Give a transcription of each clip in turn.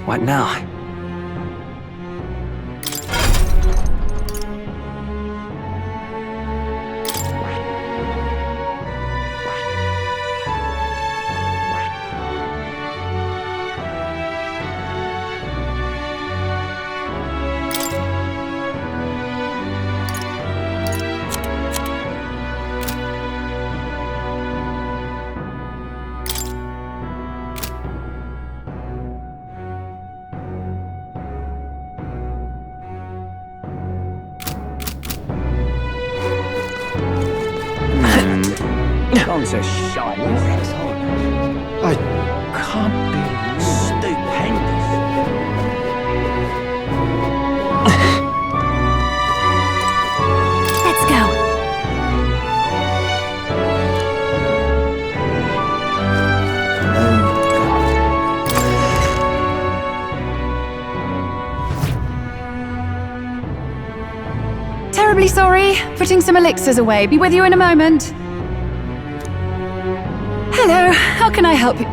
What now? Guns are shiny. I can't believe stupendous. Let's go. Terribly sorry. Putting some elixirs away. Be with you in a moment. Hello, how can I help you?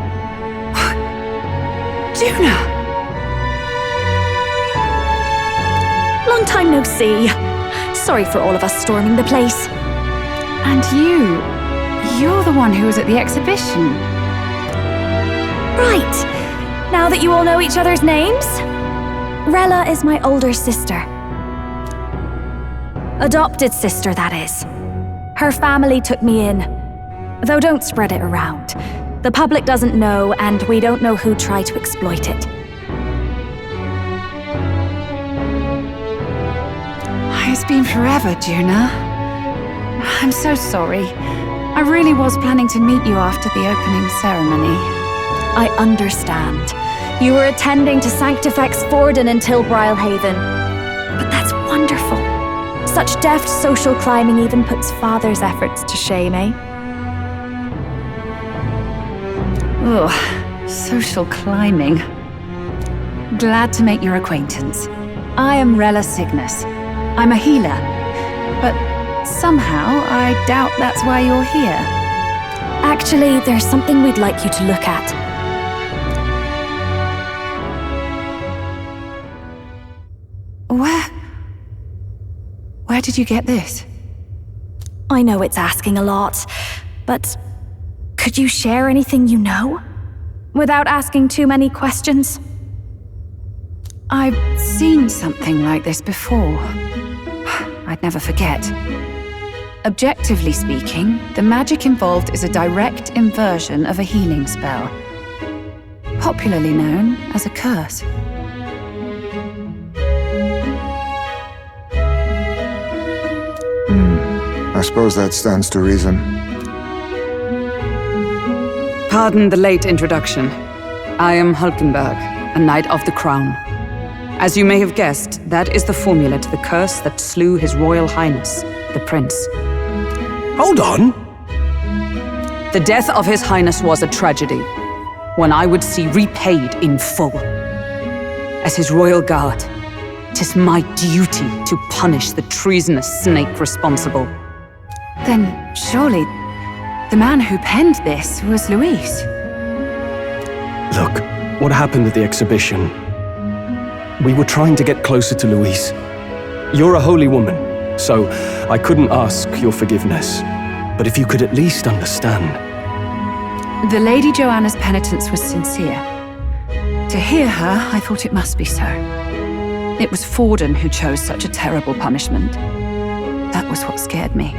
Juna! Long time no see. Sorry for all of us storming the place. And you're the one who was at the exhibition. Right. Now that you all know each other's names, Rella is my older sister. Adopted sister, that is. Her family took me in. Though don't spread it around. The public doesn't know, and we don't know who tried to exploit it. It's been forever, Juna. I'm so sorry. I really was planning to meet you after the opening ceremony. I understand. You were attending to Sanctifex Forden until Brylehaven. But that's wonderful. Such deft social climbing even puts father's efforts to shame, eh? Oh, social climbing. Glad to make your acquaintance. I am Rella Cygnus. I'm a healer, but somehow I doubt that's why you're here. Actually, there's something we'd like you to look at. Where did you get this? I know it's asking a lot, but could you share anything you know? Without asking too many questions? I've seen something like this before. I'd never forget. Objectively speaking, the magic involved is a direct inversion of a healing spell, popularly known as a curse. I suppose that stands to reason. Pardon the late introduction. I am Hulkenberg, a Knight of the Crown. As you may have guessed, that is the formula to the curse that slew His Royal Highness, the Prince. Hold on! The death of His Highness was a tragedy, one I would see repaid in full. As His Royal Guard, 'tis my duty to punish the treasonous snake responsible. Then surely the man who penned this was Luis. Look, what happened at the exhibition? We were trying to get closer to Luis. You're a holy woman, so I couldn't ask your forgiveness. But if you could at least understand. The Lady Joanna's penitence was sincere. To hear her, I thought it must be so. It was Forden who chose such a terrible punishment. That was what scared me.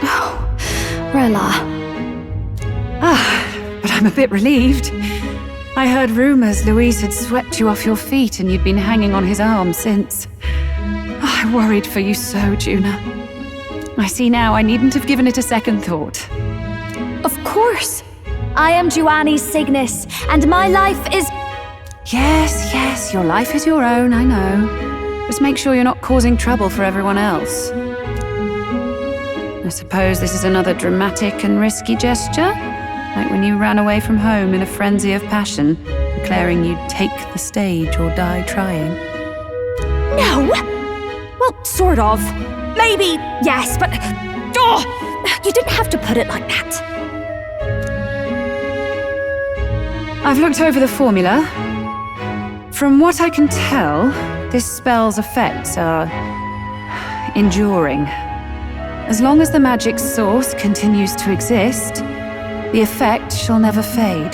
Oh, Rella. But I'm a bit relieved. I heard rumors Luis had swept you off your feet and you'd been hanging on his arm since. I worried for you so, Juna. I see now I needn't have given it a second thought. Of course. I am Joannis Cygnus, and my life is... Yes, your life is your own, I know. Just make sure you're not causing trouble for everyone else. I suppose this is another dramatic and risky gesture? Like when you ran away from home in a frenzy of passion, declaring you'd take the stage or die trying. No! Well, sort of. Maybe, yes, but... Oh, you didn't have to put it like that. I've looked over the formula. From what I can tell, this spell's effects are enduring. As long as the magic source continues to exist, the effect shall never fade.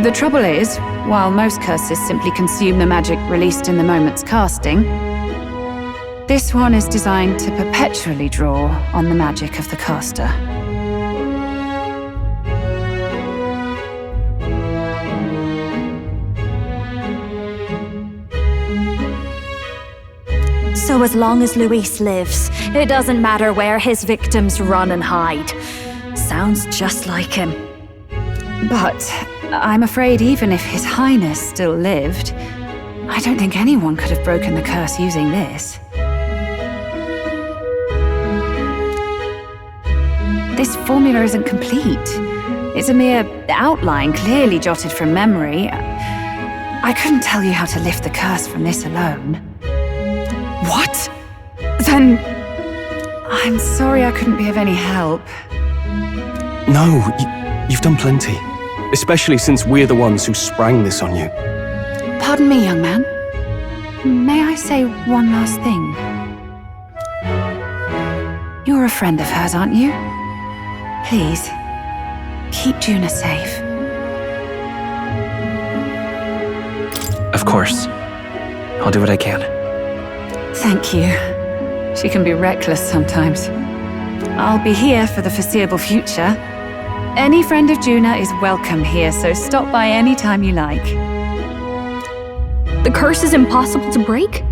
The trouble is, while most curses simply consume the magic released in the moment's casting, this one is designed to perpetually draw on the magic of the caster. So as long as Luis lives, it doesn't matter where his victims run and hide. Sounds just like him. But I'm afraid even if His Highness still lived, I don't think anyone could have broken the curse using this. This formula isn't complete. It's a mere outline, clearly jotted from memory. I couldn't tell you how to lift the curse from this alone. What? Then... I'm sorry I couldn't be of any help. No, you've done plenty. Especially since we're the ones who sprang this on you. Pardon me, young man. May I say one last thing? You're a friend of hers, aren't you? Please, keep Juna safe. Of course. I'll do what I can. Thank you. She can be reckless sometimes. I'll be here for the foreseeable future. Any friend of Juna is welcome here, so stop by any time you like. The curse is impossible to break?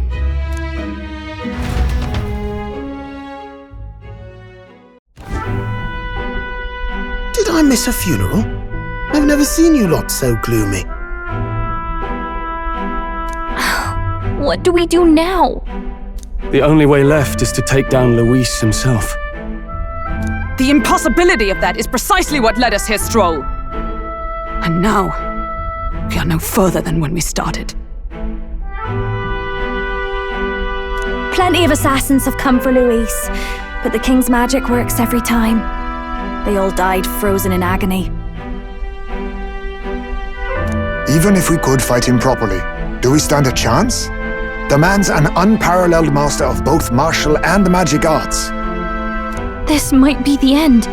Did I miss a funeral? I've never seen you lot so gloomy. What do we do now? The only way left is to take down Luis himself. The impossibility of that is precisely what led us here, Stroll. And now, we are no further than when we started. Plenty of assassins have come for Luis, but the king's magic works every time. They all died frozen in agony. Even if we could fight him properly, do we stand a chance? The man's an unparalleled master of both martial and magic arts. This might be the end.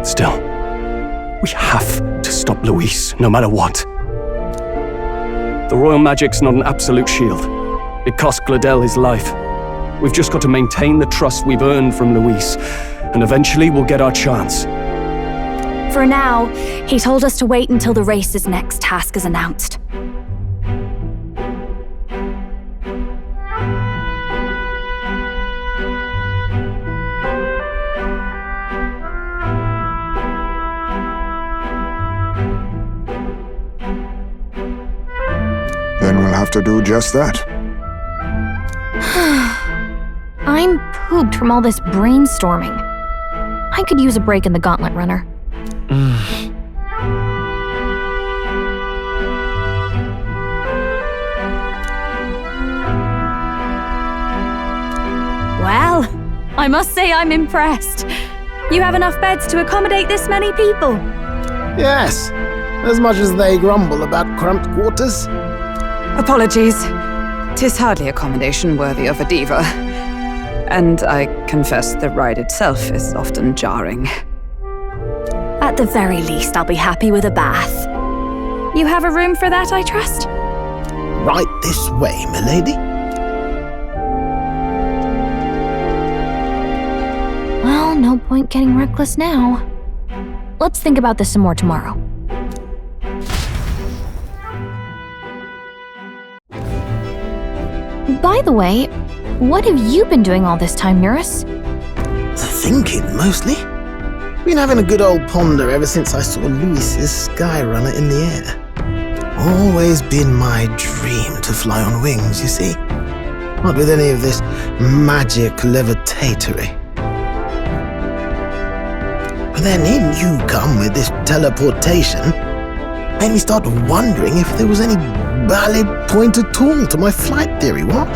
Still, we have to stop Luis, no matter what. The royal magic's not an absolute shield. It cost Gladel his life. We've just got to maintain the trust we've earned from Luis, and eventually we'll get our chance. For now, he told us to wait until the race's next task is announced. Then we'll have to do just that. I'm pooped from all this brainstorming. I could use a break in the gauntlet runner. Well, I must say I'm impressed. You have enough beds to accommodate this many people. Yes, as much as they grumble about cramped quarters. Apologies. 'Tis hardly accommodation worthy of a diva. And I confess the ride itself is often jarring. At the very least, I'll be happy with a bath. You have a room for that, I trust? Right this way, milady. Well, no point getting reckless now. Let's think about this some more tomorrow. By the way, what have you been doing all this time, Eurus? Thinking, mostly. Been having a good old ponder ever since I saw Luis's Skyrunner in the air. Always been my dream to fly on wings, you see. Not with any of this magic levitatory. But then in you come with this teleportation, made me start wondering if there was any valid point at all to my flight theory, what?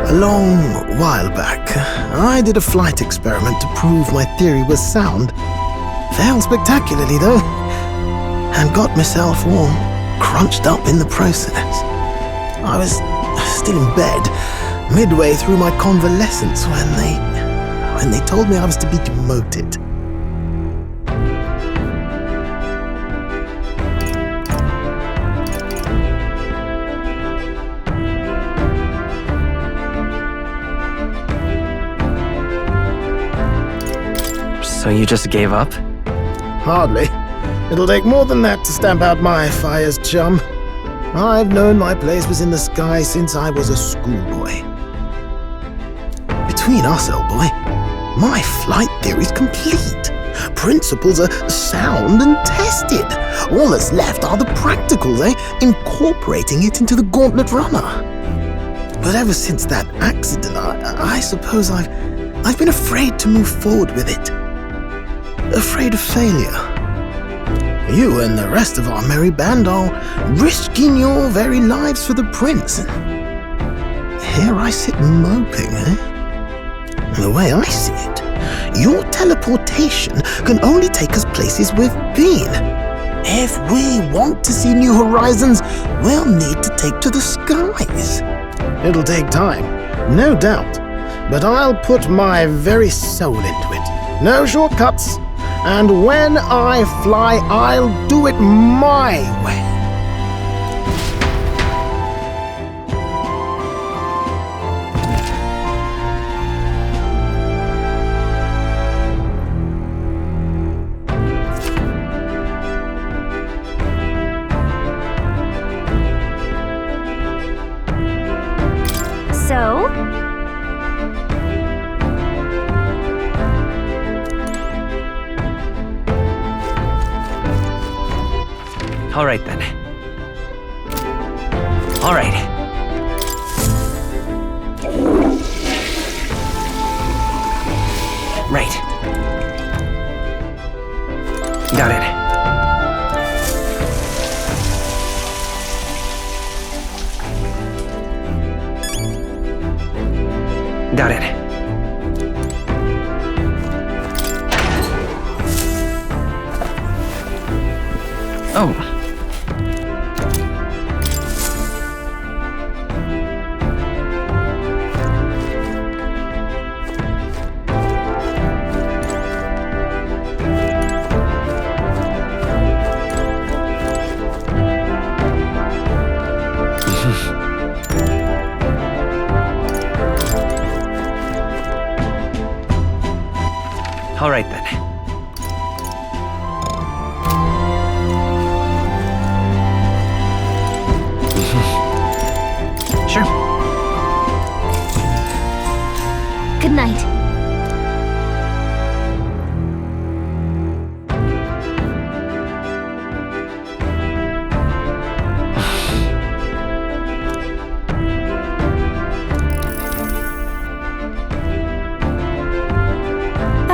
A long while back, I did a flight experiment to prove my theory was sound. Failed spectacularly, though, and got myself all crunched up in the process. I was still in bed, midway through my convalescence, when they told me I was to be demoted. So you just gave up? Hardly. It'll take more than that to stamp out my fires, chum. I've known my place was in the sky since I was a schoolboy. Between us, old boy, my flight theory's complete. Principles are sound and tested. All that's left are the practicals, incorporating it into the gauntlet runner. But ever since that accident, I suppose I've been afraid to move forward with it. Afraid of failure. You and the rest of our merry band are risking your very lives for the prince. Here I sit moping, The way I see it, your teleportation can only take us places we've been. If we want to see new horizons, we'll need to take to the skies. It'll take time, no doubt, but I'll put my very soul into it. No shortcuts. And when I fly, I'll do it my way. So? All right, then. All right. Right. Got it. Got it. Oh. All right, then. Sure. Good night.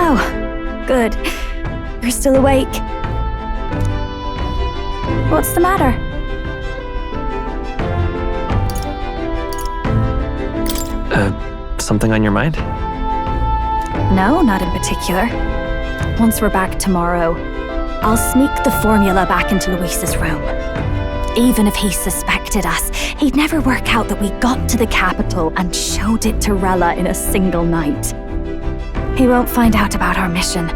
Oh, good. You're still awake. What's the matter? Something on your mind? No, not in particular. Once we're back tomorrow, I'll sneak the formula back into Luis's room. Even if he suspected us, he'd never work out that we got to the capital and showed it to Rella in a single night. He won't find out about our mission.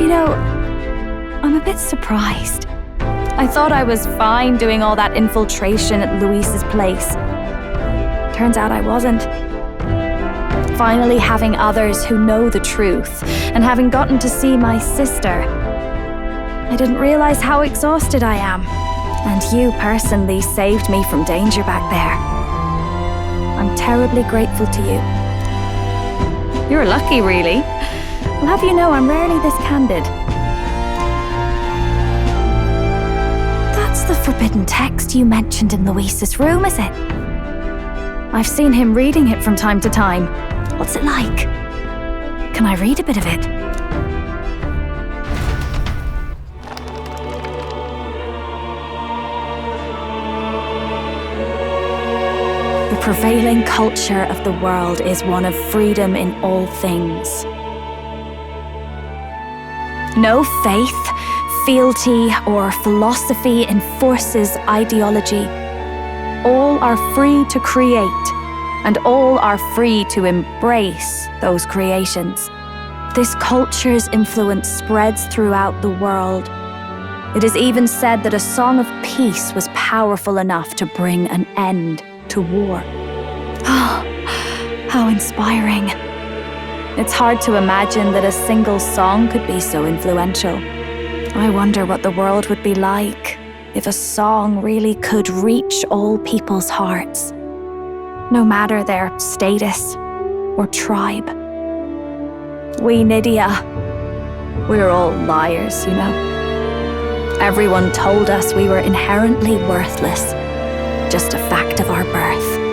You know, I'm a bit surprised. I thought I was fine doing all that infiltration at Luis's place. Turns out I wasn't. Finally having others who know the truth, and having gotten to see my sister, I didn't realize how exhausted I am. And you personally saved me from danger back there. I'm terribly grateful to you. You're lucky, really. I'll have you know I'm rarely this candid. That's the forbidden text you mentioned in Luis's room, is it? I've seen him reading it from time to time. What's it like? Can I read a bit of it? prevailing culture of the world is one of freedom in all things. No faith, fealty, or philosophy enforces ideology. All are free to create, and all are free to embrace those creations. This culture's influence spreads throughout the world. It is even said that a song of peace was powerful enough to bring an end to war. Oh, how inspiring. It's hard to imagine that a single song could be so influential. I wonder what the world would be like if a song really could reach all people's hearts, no matter their status or tribe. We Nydia, we're all liars, you know. Everyone told us we were inherently worthless, just a fact of our birth.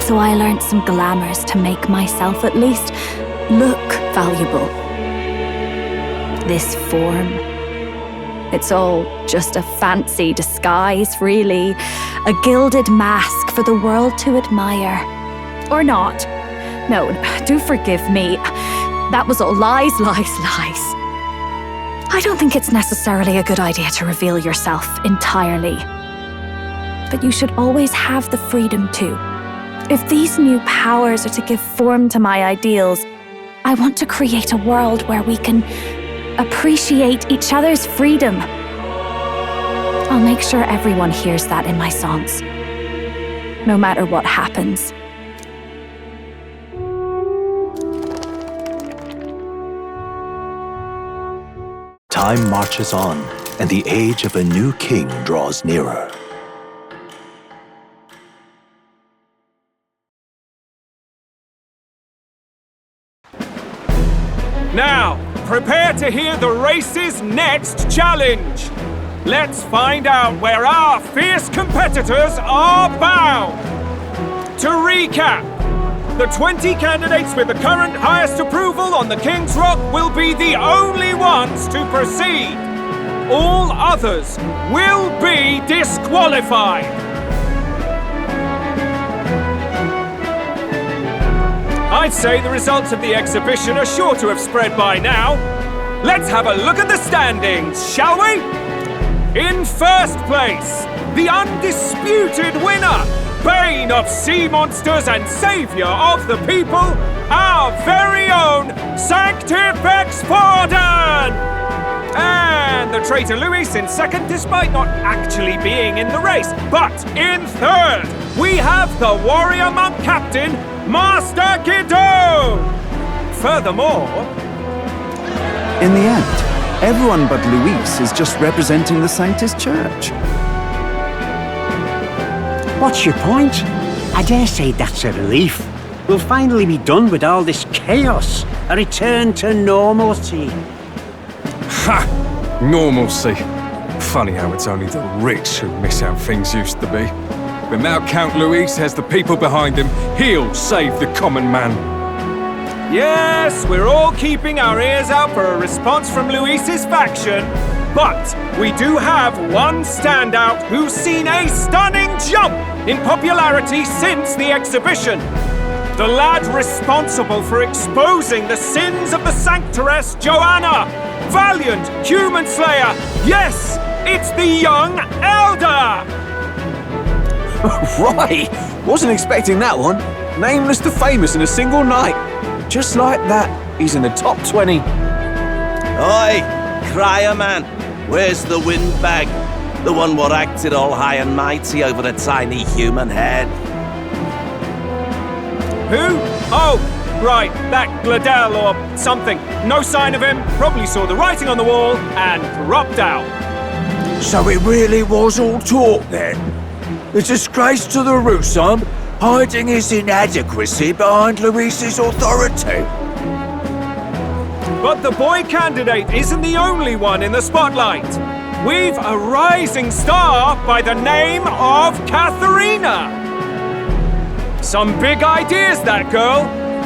So I learned some glamours to make myself at least look valuable. This form, it's all just a fancy disguise, really. A gilded mask for the world to admire. Or not. No, do forgive me. That was all lies, lies, lies. I don't think it's necessarily a good idea to reveal yourself entirely. But you should always have the freedom to. If these new powers are to give form to my ideals, I want to create a world where we can appreciate each other's freedom. I'll make sure everyone hears that in my songs, no matter what happens. Time marches on, and the age of a new king draws nearer. Now, prepare to hear the race's next challenge. Let's find out where our fierce competitors are bound. To recap, the 20 candidates with the current highest approval on the King's Rock will be the only ones to proceed. All others will be disqualified. I'd say the results of the exhibition are sure to have spread by now. Let's have a look at the standings, shall we? In first place, the undisputed winner, bane of sea monsters and saviour of the people, our very own Sanctifex Forden! And the traitor Louis in second, despite not actually being in the race. But in third, we have the warrior monk captain, Master Guido! Furthermore... In the end, everyone but Luis is just representing the Sanctus Church. What's your point? I dare say that's a relief. We'll finally be done with all this chaos. A return to normalcy. Ha! Normalcy. Funny how it's only the rich who miss how things used to be. But now Count Luis has the people behind him. He'll save the common man. Yes, we're all keeping our ears out for a response from Luis's faction. But we do have one standout who's seen a stunning jump in popularity since the exhibition. The lad responsible for exposing the sins of the Sanctoress Joanna. Valiant human slayer. Yes, it's the young Elda. Right! Wasn't expecting that one. Nameless to famous in a single night. Just like that, he's in the top 20. Oi, crier man, where's the windbag? The one what acted all high and mighty over a tiny human head. Who? Oh, right, that Gladel or something. No sign of him, probably saw the writing on the wall and dropped out. So it really was all talk then? A disgrace to the Rusum, hiding his inadequacy behind Luis's authority. But the boy candidate isn't the only one in the spotlight. We've a rising star by the name of Katharina. Some big ideas, that girl.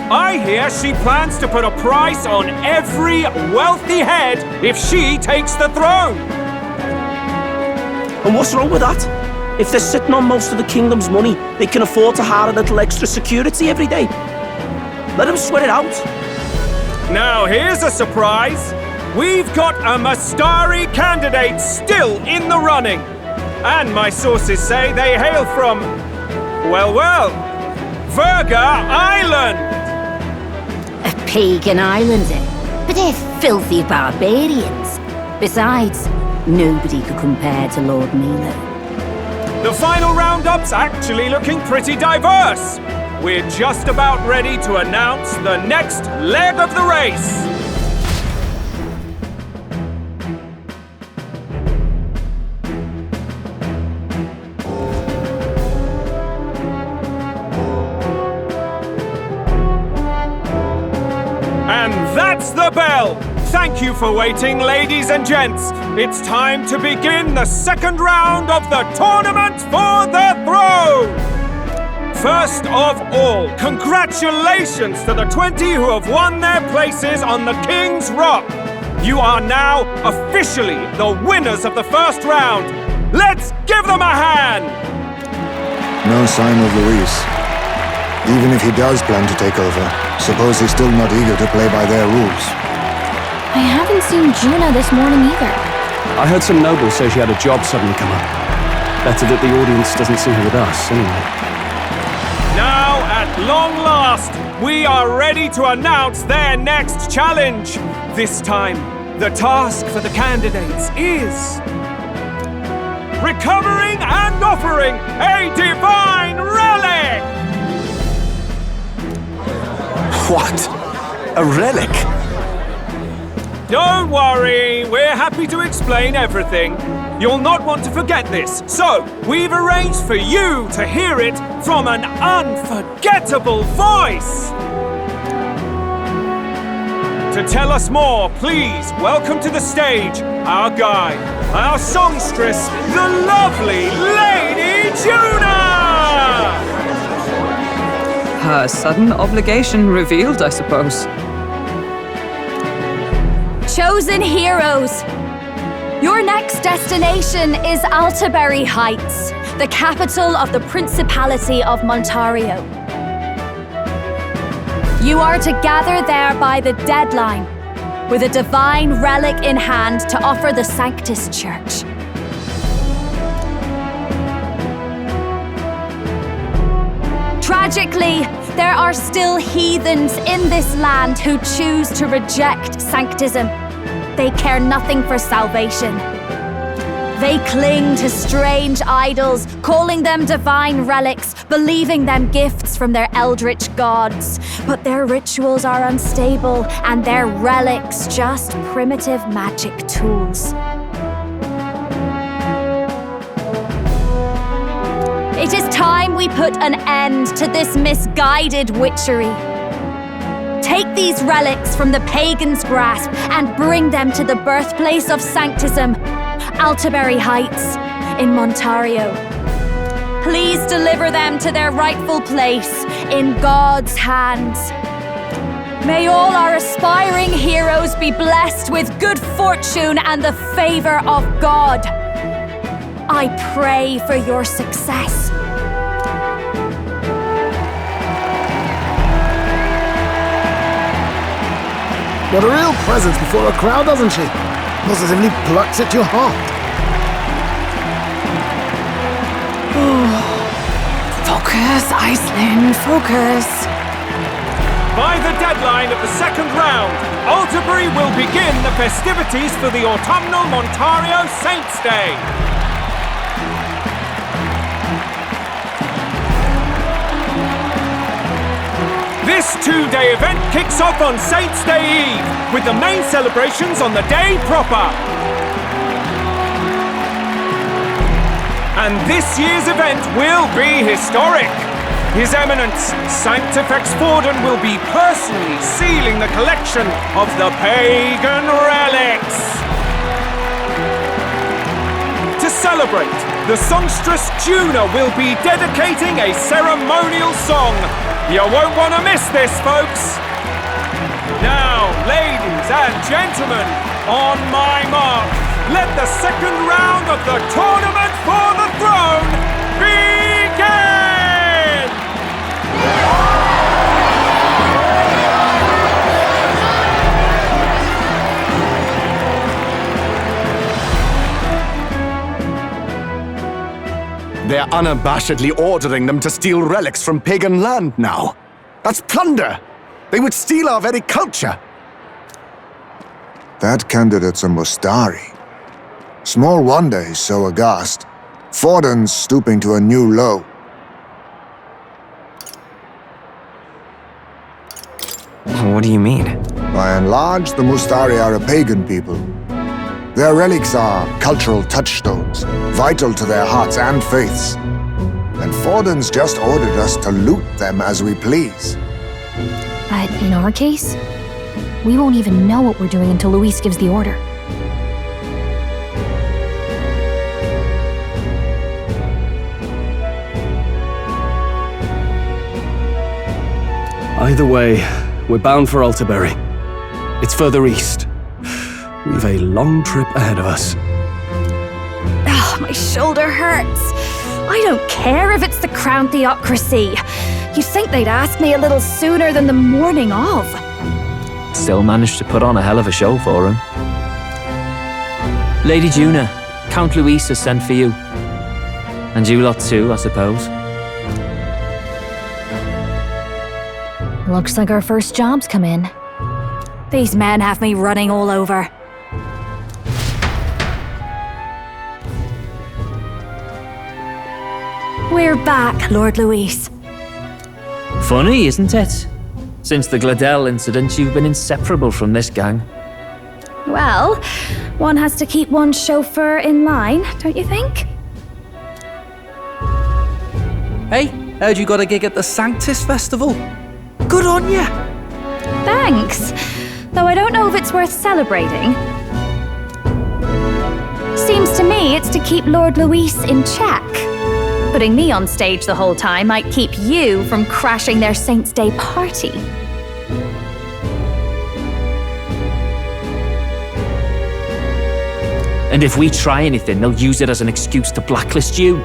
I hear she plans to put a price on every wealthy head if she takes the throne. And what's wrong with that? If they're sitting on most of the kingdom's money, they can afford to hire a little extra security every day. Let them sweat it out. Now here's a surprise. We've got a Mastari candidate still in the running. And my sources say they hail from, well, VIRGA Island. A pagan island, eh? But they're filthy barbarians. Besides, nobody could compare to Lord Milo. The final roundup's actually looking pretty diverse. We're just about ready to announce the next leg of the race. And that's the bell! Thank you for waiting, ladies and gents. It's time to begin the second round of the tournament for the throne! First of all, congratulations to the 20 who have won their places on the King's Rock. You are now officially the winners of the first round. Let's give them a hand! No sign of Luis. Even if he does plan to take over, suppose he's still not eager to play by their rules. I haven't seen Juna this morning either. I heard some nobles say she had a job suddenly come up. Better that the audience doesn't see her with us, anyway. Now, at long last, we are ready to announce their next challenge. This time, the task for the candidates is recovering and offering a divine relic! What? A relic? Don't worry, we're happy to explain everything. You'll not want to forget this, so we've arranged for you to hear it from an unforgettable voice. To tell us more, please welcome to the stage our guide, our songstress, the lovely Lady Juna! Her sudden obligation revealed, I suppose. Chosen heroes! Your next destination is Altaberry Heights, the capital of the Principality of Montario. You are to gather there by the deadline, with a divine relic in hand to offer the Sanctus Church. Tragically, there are still heathens in this land who choose to reject sanctism. They care nothing for salvation. They cling to strange idols, calling them divine relics, believing them gifts from their eldritch gods. But their rituals are unstable, and their relics just primitive magic tools. It is time we put an end to this misguided witchery. Take these relics from the pagan's grasp and bring them to the birthplace of sanctism, Altaberry Heights in Montario. Please deliver them to their rightful place in God's hands. May all our aspiring heroes be blessed with good fortune and the favor of God. I pray for your success. Got a real presence before a crowd, doesn't she? Positively plucks at your heart. Focus, Iceland, focus. By the deadline of the second round, Altaberry will begin the festivities for the autumnal Montario Saints' Day. This two-day event kicks off on Saints' Day Eve, with the main celebrations on the day proper. And this year's event will be historic. His Eminence, Sanctifex Forden, will be personally sealing the collection of the pagan relics. To celebrate, the songstress Juna will be dedicating a ceremonial song. You won't want to miss this, folks. Now, ladies and gentlemen, on my mark, let the second round of the Tournament for the Throne begin! They're unabashedly ordering them to steal relics from pagan land now. That's plunder! They would steal our very culture! That candidate's a Mustari. Small wonder he's so aghast. Forden's stooping to a new low. What do you mean? By and large, the Mustari are a pagan people. Their relics are cultural touchstones, vital to their hearts and faiths. And Forden's just ordered us to loot them as we please. But in our case, we won't even know what we're doing until Luis gives the order. Either way, we're bound for Alterbury. It's further east. We've a long trip ahead of us. Oh, my shoulder hurts. I don't care if it's the Crown Theocracy. You'd think they'd ask me a little sooner than the morning of. Still managed to put on a hell of a show for him. Lady Juna, Count Luis has sent for you. And you lot too, I suppose. Looks like our first job's come in. These men have me running all over. We're back, Lord Luis. Funny, isn't it? Since the Gladell incident, you've been inseparable from this gang. Well, one has to keep one's chauffeur in line, don't you think? Hey, heard you got a gig at the Sanctus Festival. Good on ya! Thanks. Though I don't know if it's worth celebrating. Seems to me it's to keep Lord Luis in check. Putting me on stage the whole time might keep you from crashing their Saints' Day party. And if we try anything, they'll use it as an excuse to blacklist you.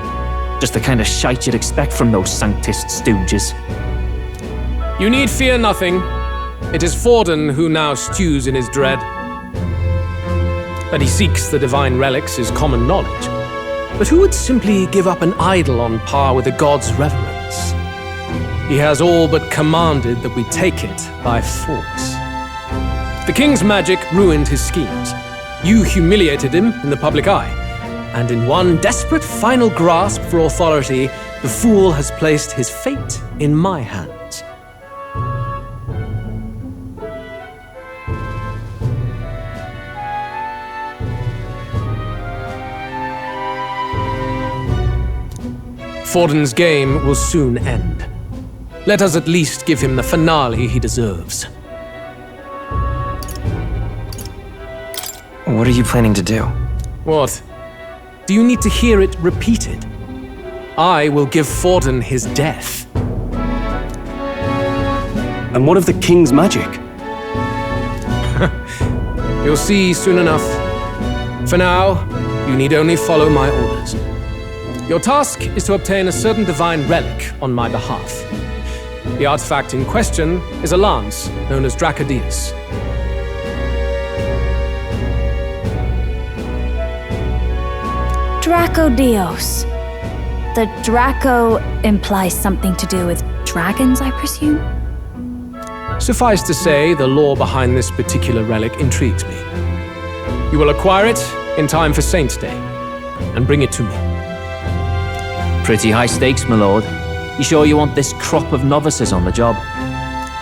Just the kind of shite you'd expect from those Sanctist stooges. You need fear nothing. It is Forden who now stews in his dread. That he seeks the divine relics is common knowledge. But who would simply give up an idol on par with a god's reverence? He has all but commanded that we take it by force. The king's magic ruined his schemes. You humiliated him in the public eye. And in one desperate final grasp for authority, the fool has placed his fate in my hands. Forden's game will soon end. Let us at least give him the finale he deserves. What are you planning to do? What? Do you need to hear it repeated? I will give Forden his death. And what of the king's magic? You'll see soon enough. For now, you need only follow my orders. Your task is to obtain a certain divine relic on my behalf. The artifact in question is a lance known as Dracodius. Dracodios. The Draco implies something to do with dragons, I presume? Suffice to say, the lore behind this particular relic intrigues me. You will acquire it in time for Saints' Day, and bring it to me. Pretty high stakes, my lord. You sure you want this crop of novices on the job?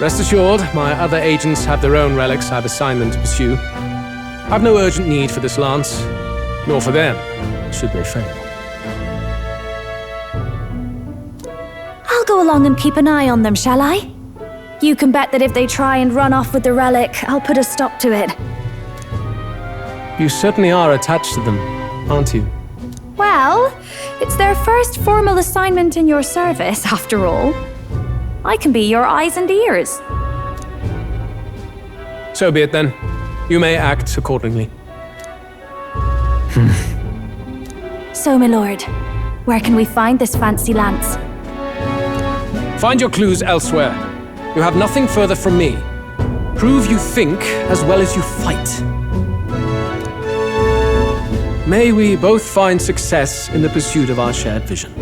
Rest assured, my other agents have their own relics I've assigned them to pursue. I've no urgent need for this lance, nor for them, should they fail. I'll go along and keep an eye on them, shall I? You can bet that if they try and run off with the relic, I'll put a stop to it. You certainly are attached to them, aren't you? Well, it's their first formal assignment in your service, after all. I can be your eyes and ears. So be it then. You may act accordingly. So, my lord, where can we find this fancy lance? Find your clues elsewhere. You have nothing further from me. Prove you think as well as you fight. May we both find success in the pursuit of our shared vision.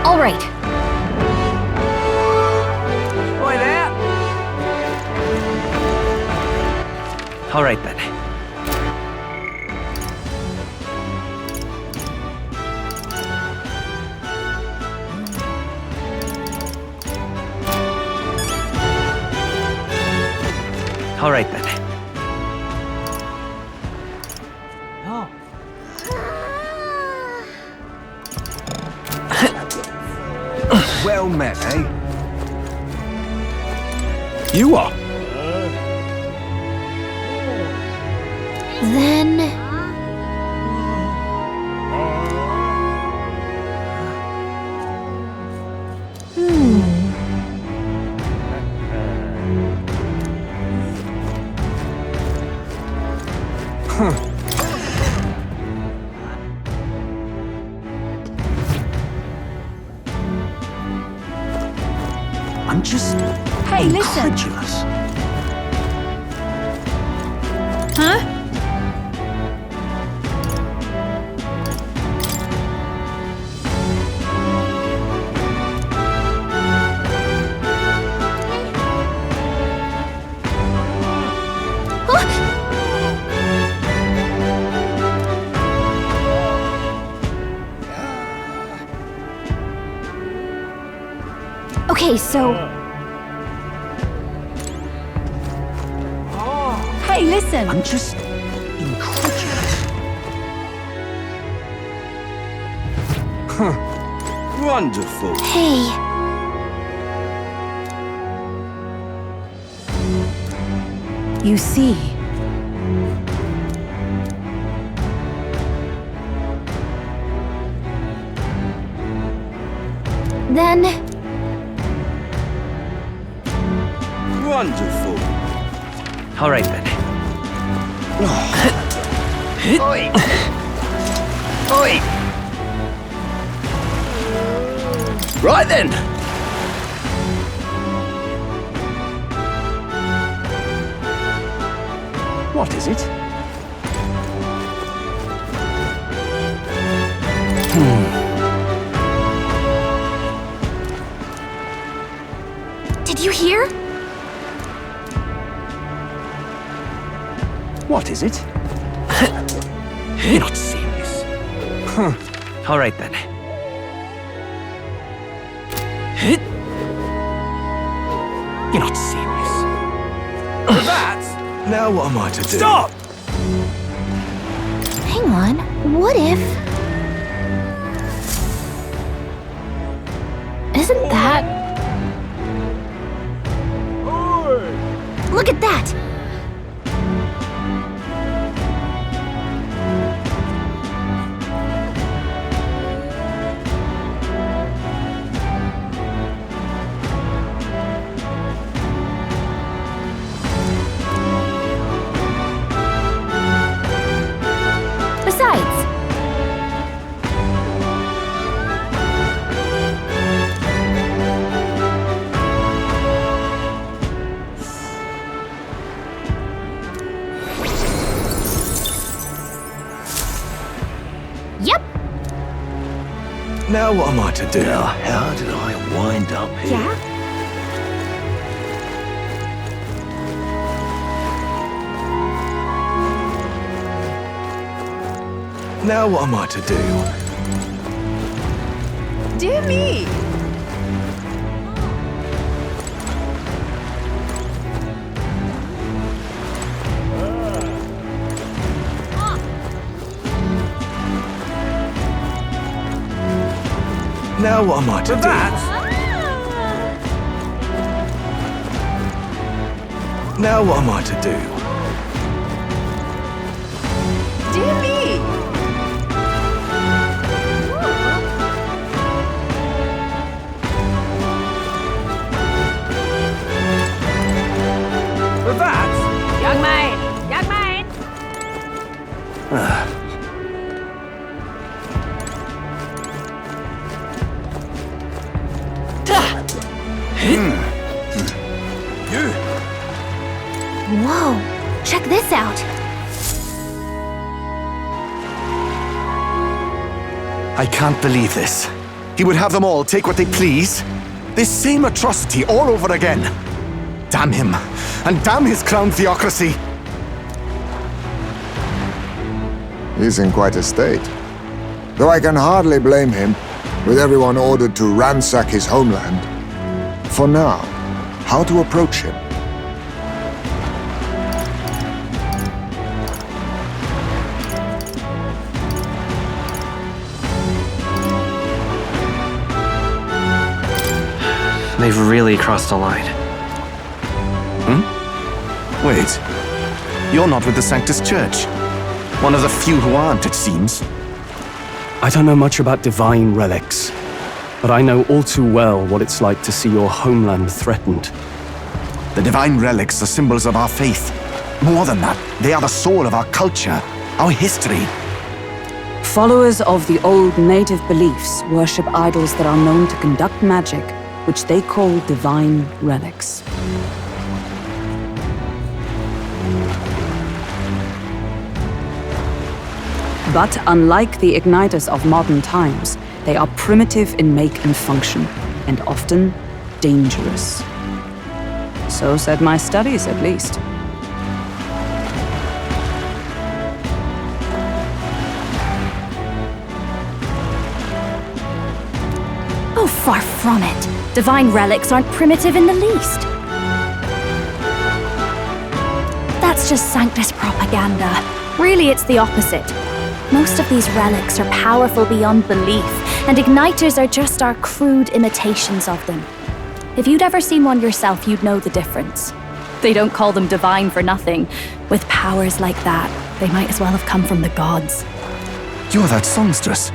All right. Oi there! All right then. All right then. Well met, eh? You are. Then... I'm just Hey, listen. incredulous. Huh? Okay, so... Hey, listen! I'm just incredulous. Wonderful. Hey... You see... Then... Wonderful. All right then. Oi! Oi! Right then. What is it? Did you hear? What is it? You're not serious. All right then. You're not serious. That? Now what am I to do? Stop! Hang on, what if... Isn't that... Look at that! Besides... Yep. Now what am I to do? Now, how did I wind up here? Yeah? Now what am I to do? Dear me! Now what am I to do? Now what am I to do? Dear me! I can't believe this. He would have them all take what they please. This same atrocity all over again. Damn him, and damn his crown theocracy. He's in quite a state. Though I can hardly blame him, with everyone ordered to ransack his homeland. For now, how to approach him? They've really crossed a line. Wait. You're not with the Sanctus Church. One of the few who aren't, it seems. I don't know much about divine relics, but I know all too well what it's like to see your homeland threatened. The divine relics are symbols of our faith. More than that, they are the soul of our culture, our history. Followers of the old native beliefs worship idols that are known to conduct magic, which they call divine relics. But unlike the igniters of modern times, they are primitive in make and function, and often dangerous. So said my studies, at least. Oh, far from it. Divine relics aren't primitive in the least. That's just Sanctus propaganda. Really, it's the opposite. Most of these relics are powerful beyond belief, and igniters are just our crude imitations of them. If you'd ever seen one yourself, you'd know the difference. They don't call them divine for nothing. With powers like that, they might as well have come from the gods. You're that songstress.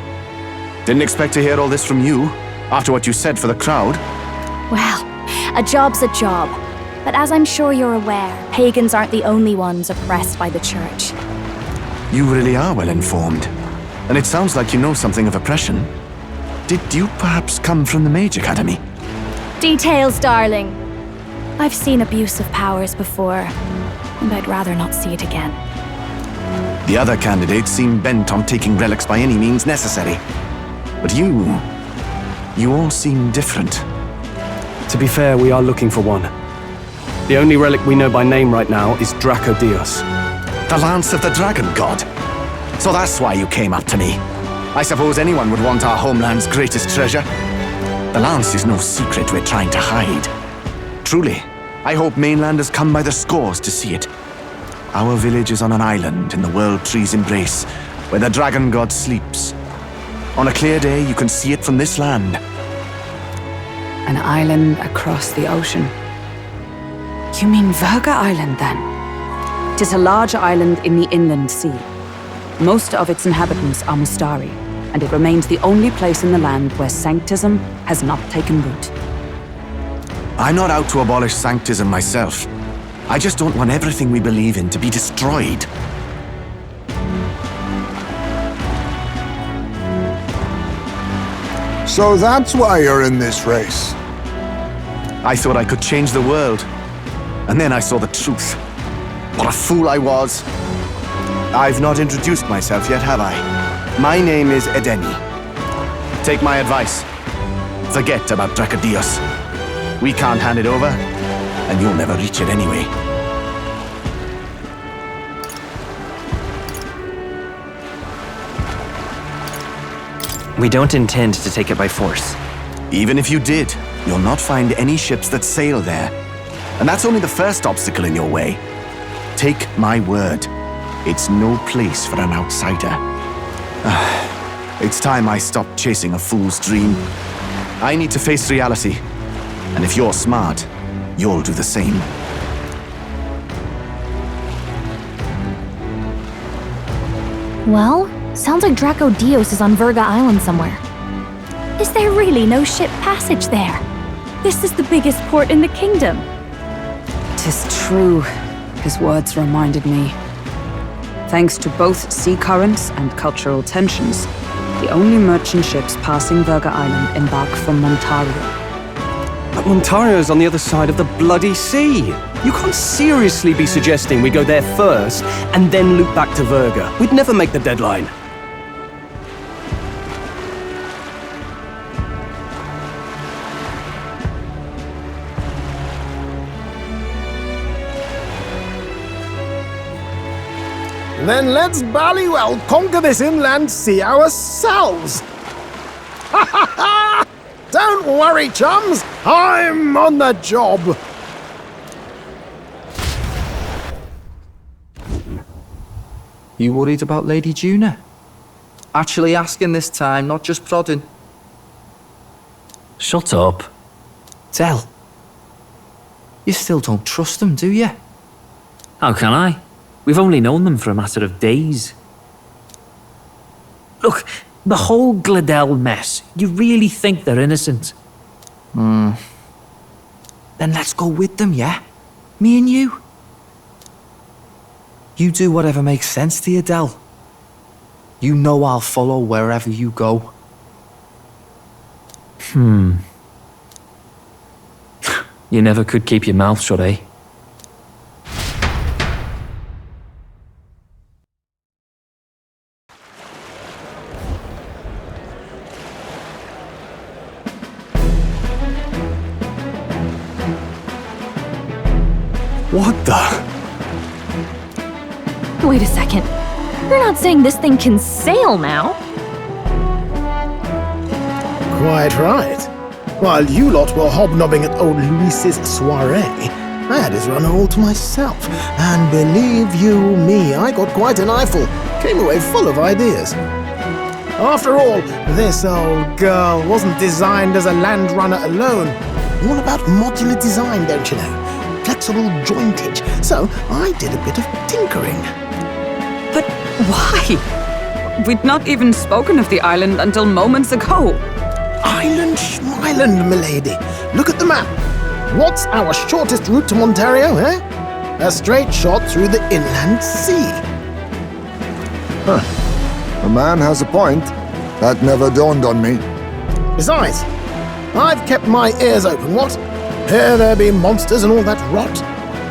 Didn't expect to hear all this from you, after what you said for the crowd. Well, a job's a job. But as I'm sure you're aware, pagans aren't the only ones oppressed by the church. You really are well informed. And it sounds like you know something of oppression. Did you perhaps come from the Mage Academy? Details, darling. I've seen abuse of powers before, and I'd rather not see it again. The other candidates seem bent on taking relics by any means necessary. But you all seem different. To be fair, we are looking for one. The only relic we know by name right now is Draco Dios. The Lance of the Dragon God. So that's why you came up to me. I suppose anyone would want our homeland's greatest treasure. The Lance is no secret we're trying to hide. Truly, I hope mainlanders come by the scores to see it. Our village is on an island in the World Tree's embrace, where the Dragon God sleeps. On a clear day, you can see it from this land. An island across the ocean. You mean VIRGA Island, then? It is a large island in the inland sea. Most of its inhabitants are Mustari, and it remains the only place in the land where Sanctism has not taken root. I'm not out to abolish Sanctism myself. I just don't want everything we believe in to be destroyed. So that's why you're in this race. I thought I could change the world. And then I saw the truth. What a fool I was. I've not introduced myself yet, have I? My name is Edeni. Take my advice. Forget about Draco Dios. We can't hand it over, and you'll never reach it anyway. We don't intend to take it by force. Even if you did, you'll not find any ships that sail there. And that's only the first obstacle in your way. Take my word. It's no place for an outsider. It's time I stopped chasing a fool's dream. I need to face reality. And if you're smart, you'll do the same. Well, sounds like Draco Dios is on VIRGA Island somewhere. Is there really no ship passage there? This is the biggest port in the kingdom. 'Tis true, his words reminded me. Thanks to both sea currents and cultural tensions, the only merchant ships passing VIRGA Island embark from Montario. But Montario's on the other side of the bloody sea. You can't seriously be suggesting we go there first and then loop back to VIRGA. We'd never make the deadline. Then let's bally well conquer this inland sea ourselves. Ha ha ha! Don't worry, chums. I'm on the job. You worried about Lady Juna? Actually asking this time, not just prodding. Shut up. Del, you still don't trust them, do you? How can I? We've only known them for a matter of days. Look, the whole Gladell mess, you really think they're innocent? Then let's go with them, yeah? Me and you. You do whatever makes sense to you, Del. You know I'll follow wherever you go. You never could keep your mouth shut, eh? What the? Wait a second. You're not saying this thing can sail now? Quite right. While you lot were hobnobbing at old Luis's soiree, I had his run all to myself. And believe you me, I got quite an eyeful. Came away full of ideas. After all, this old girl wasn't designed as a land runner alone. All about modular design, don't you know? Flexible jointage. So I did a bit of tinkering. But why? We'd not even spoken of the island until moments ago. Island Schmeiland, milady. Look at the map. What's our shortest route to Montario, eh? A straight shot through the inland sea. Huh. The man has a point. That never dawned on me. Besides, I've kept my ears open, what? Here there be monsters and all that rot.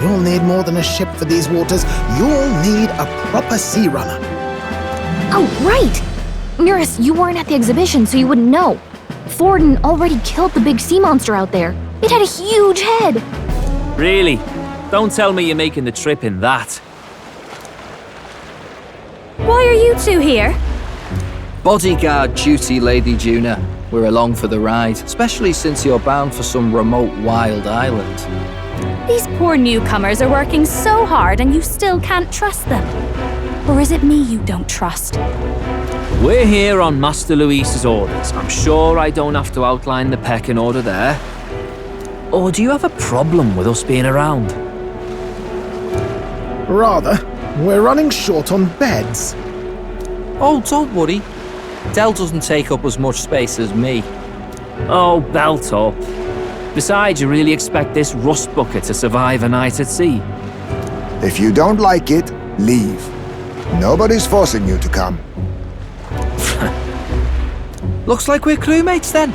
You'll need more than a ship for these waters. You'll need a proper sea runner. Oh, right! Mirus, you weren't at the exhibition, so you wouldn't know. Forden already killed the big sea monster out there. It had a huge head. Really? Don't tell me you're making the trip in that. Why are you two here? Bodyguard duty, Lady Juna. We're along for the ride, especially since you're bound for some remote wild island. These poor newcomers are working so hard and you still can't trust them. Or is it me you don't trust? We're here on Master Luis's orders. I'm sure I don't have to outline the pecking order there. Or do you have a problem with us being around? Rather, we're running short on beds. Oh, don't worry. Del doesn't take up as much space as me. Oh, belt up. Besides, you really expect this rust bucket to survive a night at sea? If you don't like it, leave. Nobody's forcing you to come. Looks like we're crewmates then.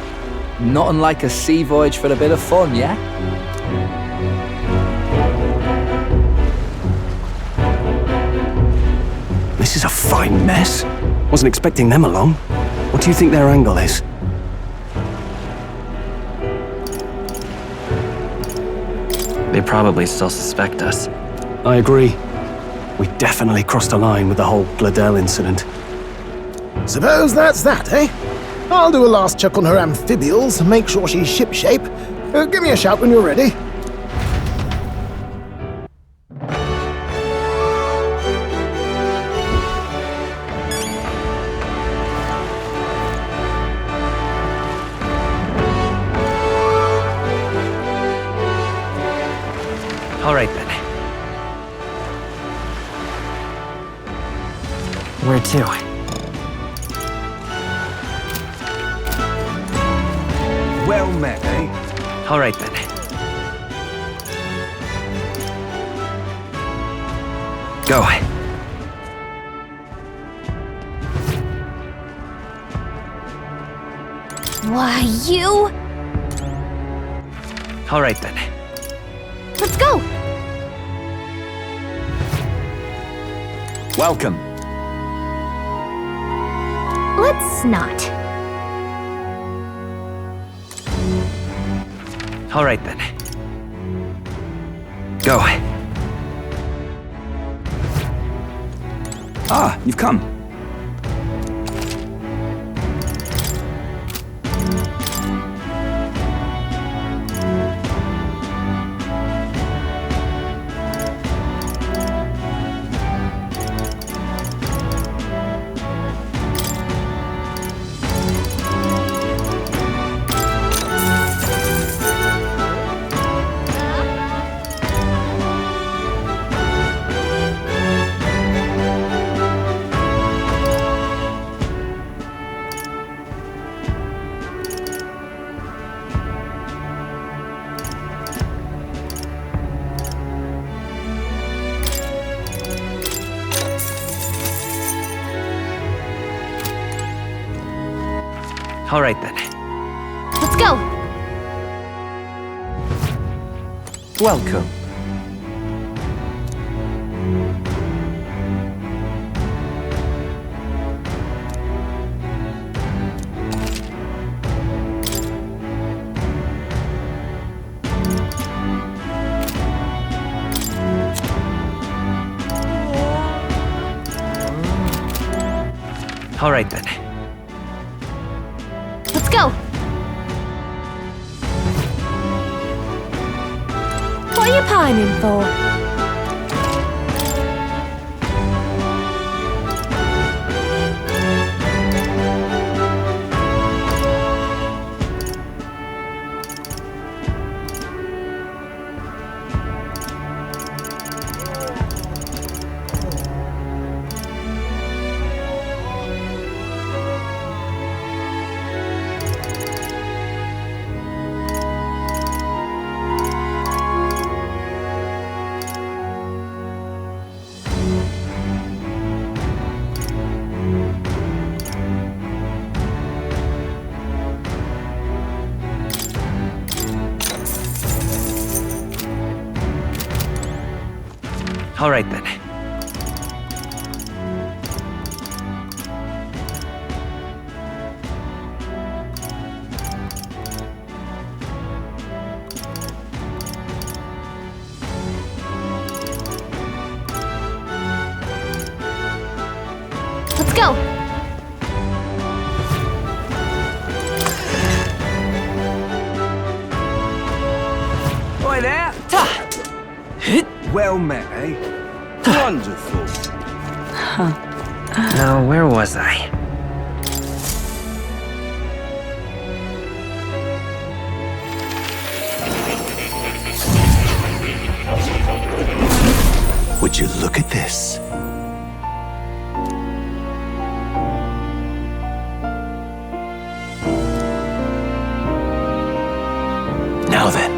Not unlike a sea voyage for a bit of fun, yeah? This is a fine mess. Wasn't expecting them along. What do you think their angle is? They probably still suspect us. I agree. We definitely crossed a line with the whole Gladell incident. Suppose that's that, eh? I'll do a last check on her amphibials, make sure she's shipshape. Give me a shout when you're ready. All right, then. Where to? Well met, eh? All right, then. Go. Why, you? All right, then. Let's go! Welcome. Let's not. All right, then. Go. Ah, you've come. All right then. Let's go! Welcome. All right then. Let's go! What are you pining for? All right then. Let's go! Oi there! Well met, eh? Wonderful. Now, where was I? Would you look at this? Now then.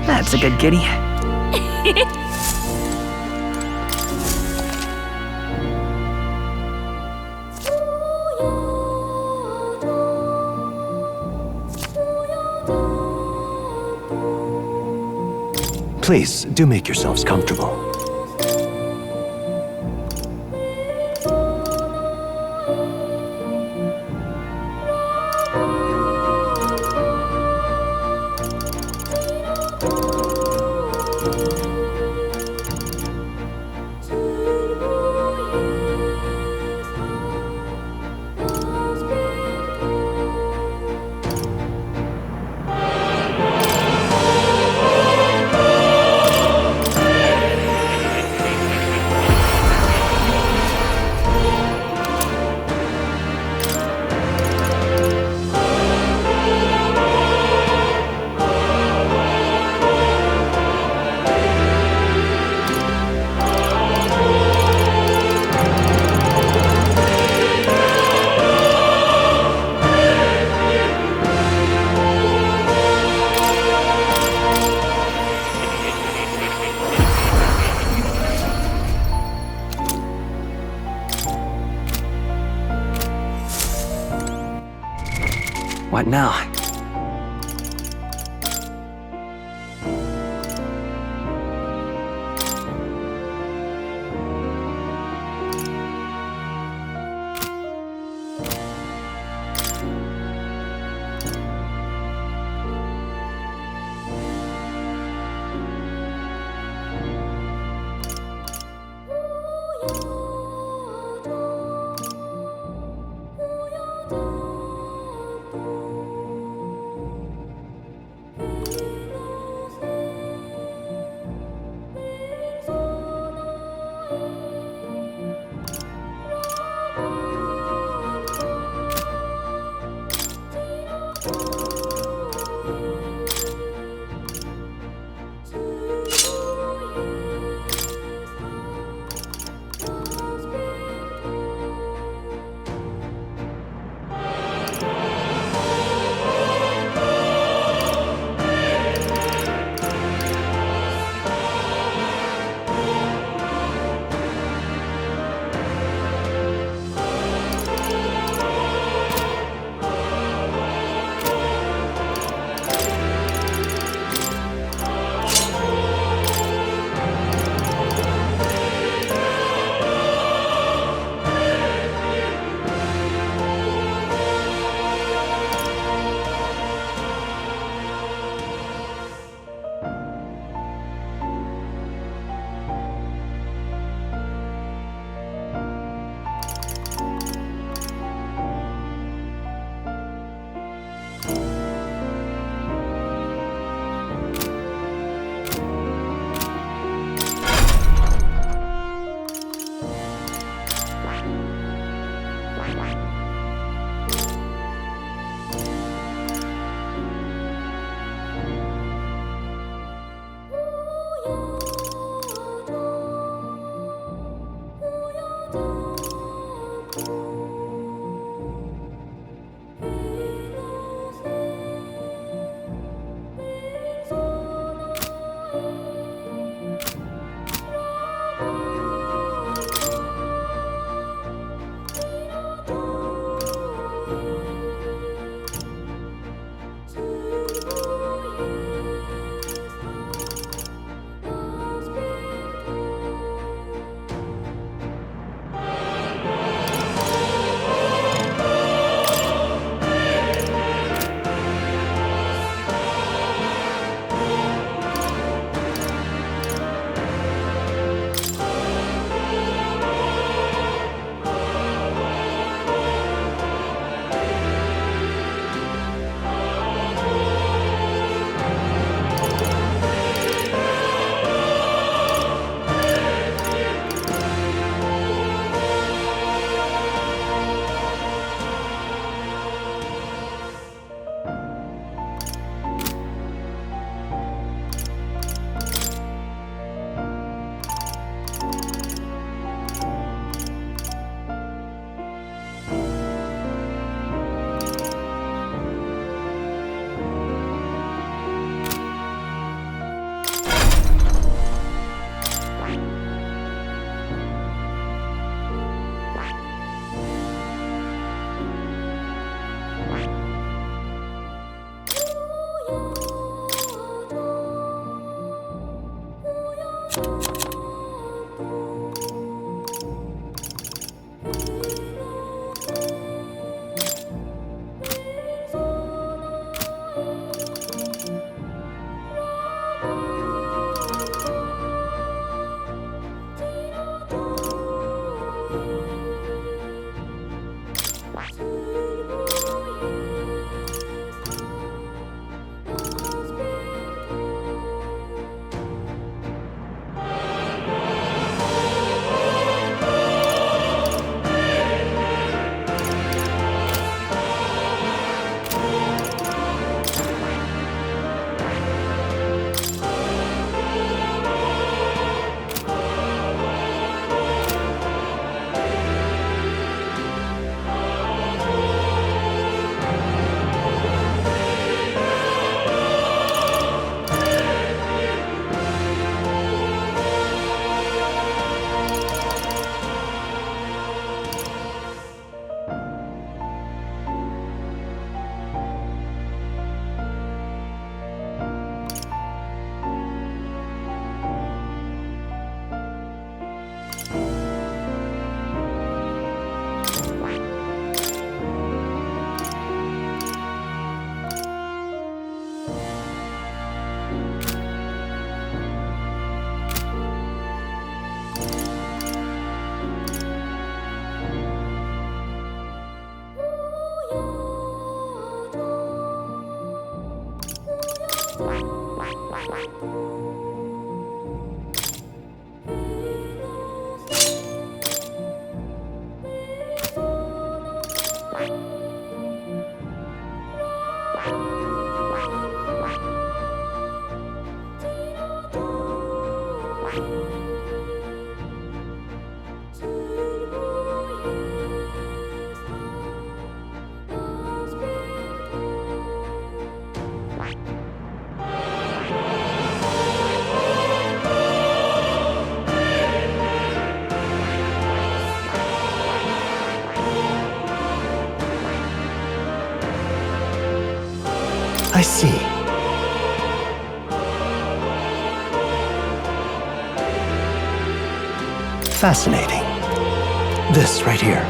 That's a good kitty. Please, do make yourselves comfortable. What now? I see. Fascinating. This right here.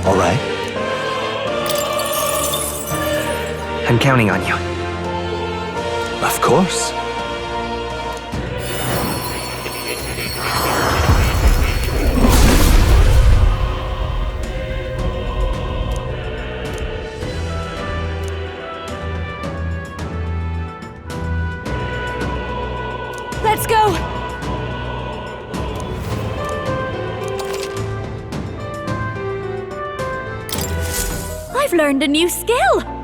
All right? I'm counting on you. Of course. Let's go! I've learned a new skill!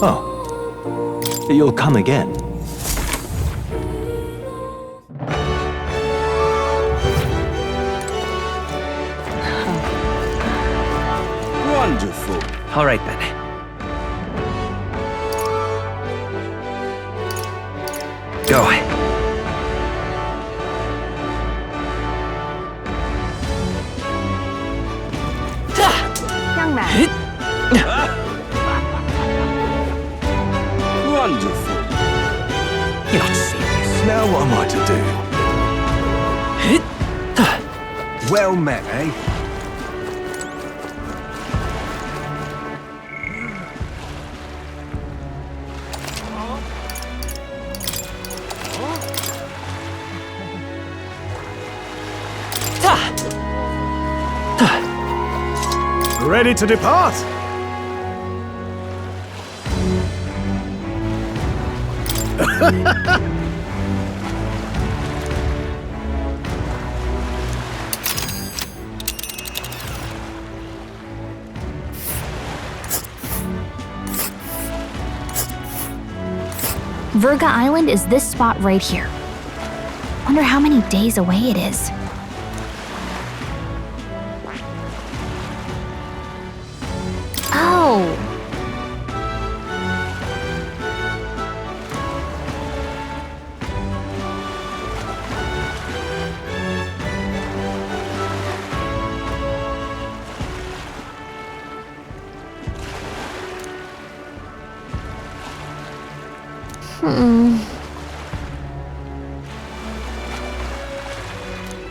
Oh. You'll come again. Wonderful. All right then. Go. Young man. Wonderful. You're not serious. Now what am I to do? Well met, eh? Ready to depart? VIRGA Island is this spot right here. Wonder how many days away it is. Oh!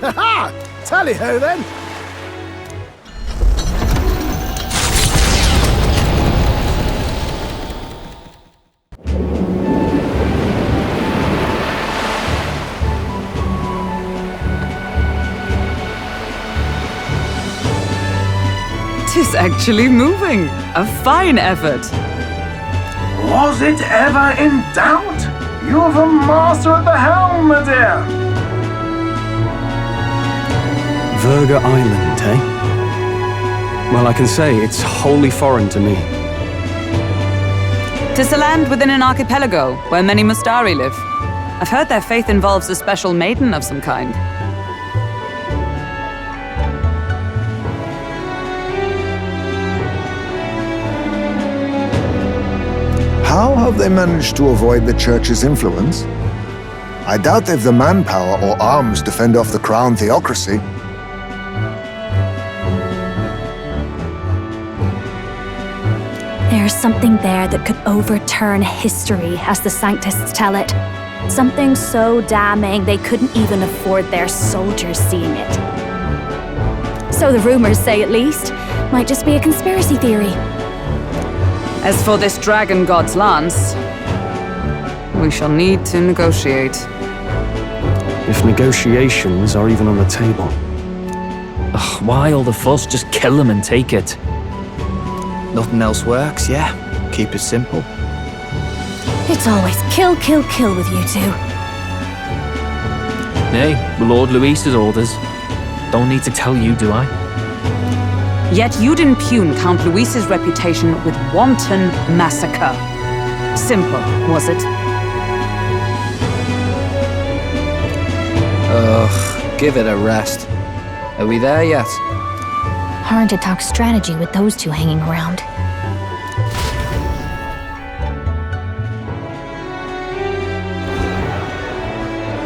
Ha-ha! Tally-ho then! Tis actually moving. A fine effort. Was it ever in doubt? You're the master at the helm, my dear! VIRGA Island, eh? Well, I can say it's wholly foreign to me. 'Tis a land within an archipelago where many Mustari live. I've heard their faith involves a special maiden of some kind. How have they managed to avoid the church's influence? I doubt they've the manpower or arms to fend off the crown theocracy. There's something there that could overturn history, as the Sanctists tell it. Something so damning they couldn't even afford their soldiers seeing it. So the rumors say, at least. Might just be a conspiracy theory. As for this dragon god's lance, we shall need to negotiate. If negotiations are even on the table. Ugh, why all the fuss? Just kill them and take it. Nothing else works, yeah? Keep it simple. It's always kill, kill, kill with you two. Nay, Lord Luis's orders. Don't need to tell you, do I? Yet you'd impugn Count Luis's reputation with wanton massacre. Simple, was it? Ugh, give it a rest. Are we there yet? Hard to talk strategy with those two hanging around.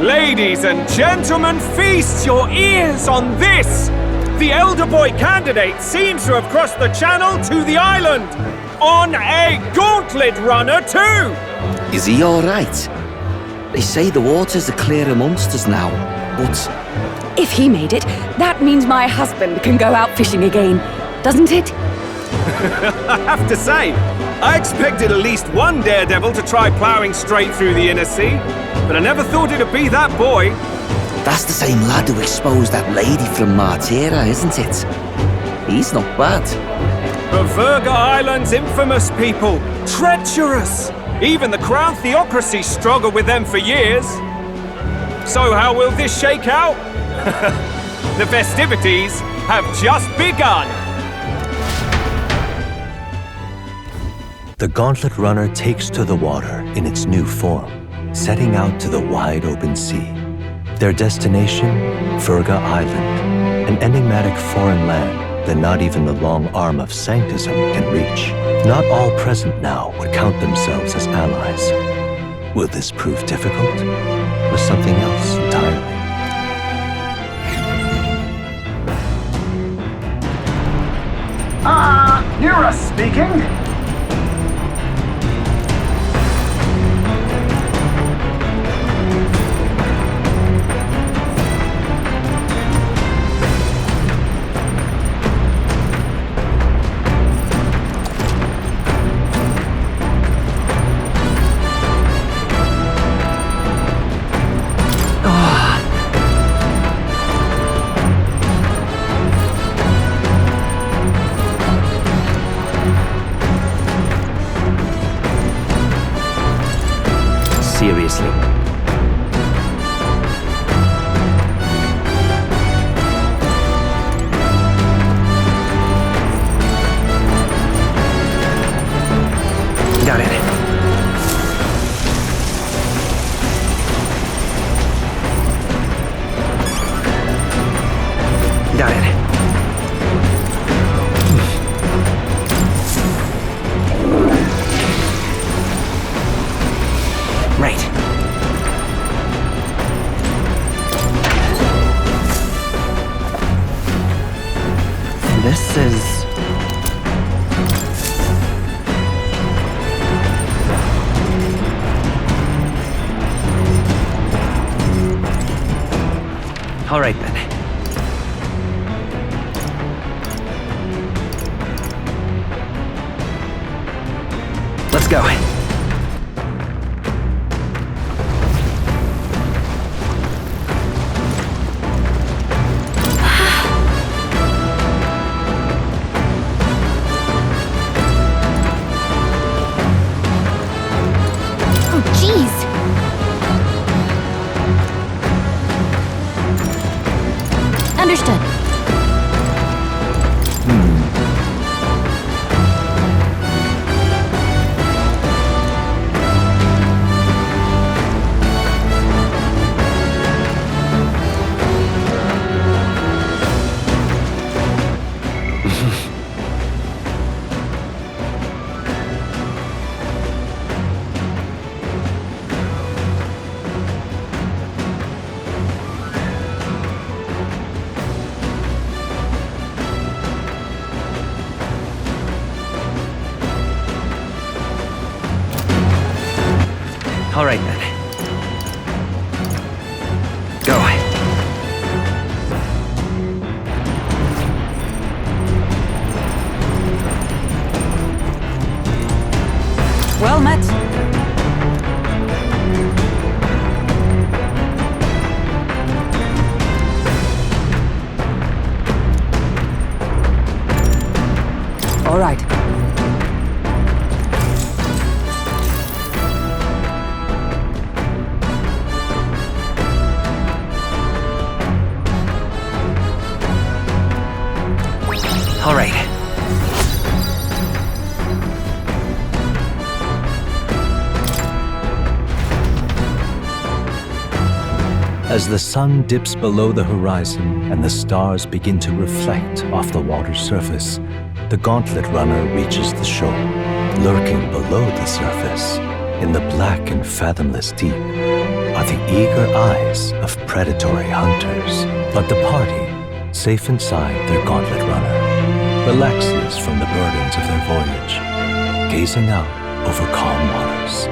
Ladies and gentlemen, feast your ears on this! The Elder Boy candidate seems to have crossed the channel to the island! On a gauntlet runner too! Is he alright? They say the waters are clear amongst us now, but... If he made it, that means my husband can go out fishing again, doesn't it? I have to say, I expected at least one daredevil to try ploughing straight through the inner sea, but I never thought it'd be that boy. That's the same lad who exposed that lady from Martira, isn't it? He's not bad. But VIRGA Island's infamous people, treacherous! Even the Crown Theocracy struggled with them for years. So how will this shake out? The festivities have just begun! The Gauntlet Runner takes to the water in its new form, setting out to the wide open sea. Their destination, VIRGA Island, an enigmatic foreign land that not even the long arm of Sanctism can reach. Not all present now would count themselves as allies. Will this prove difficult, or something else entirely? Nura speaking. Seriously. Got it. Got it. Right. And this is... All right then. Let's go. Understood. All right then. Go. Well met. All right. All right. As the sun dips below the horizon and the stars begin to reflect off the water's surface, the Gauntlet Runner reaches the shore. Lurking below the surface, in the black and fathomless deep, are the eager eyes of predatory hunters. But the party, safe inside their Gauntlet Runner, relaxes from the burdens of their voyage, gazing out over calm waters.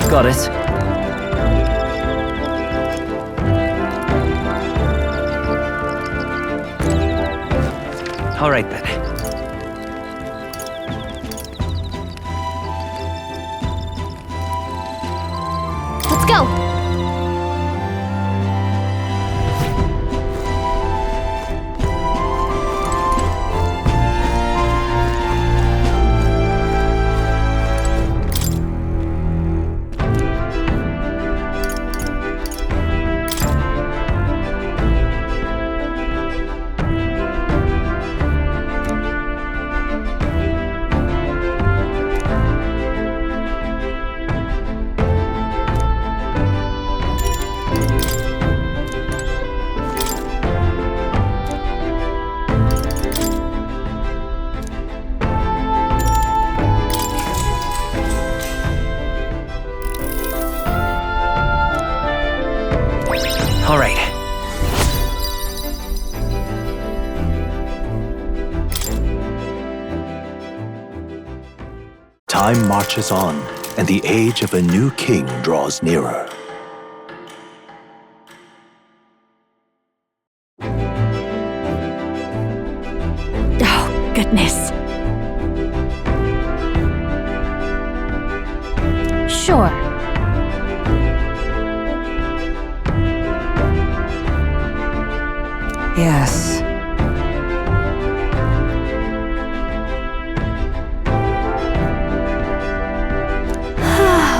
Got it. All right then. Let's go. All right. Time marches on, and the age of a new king draws nearer. Oh, goodness. Sure. Yes.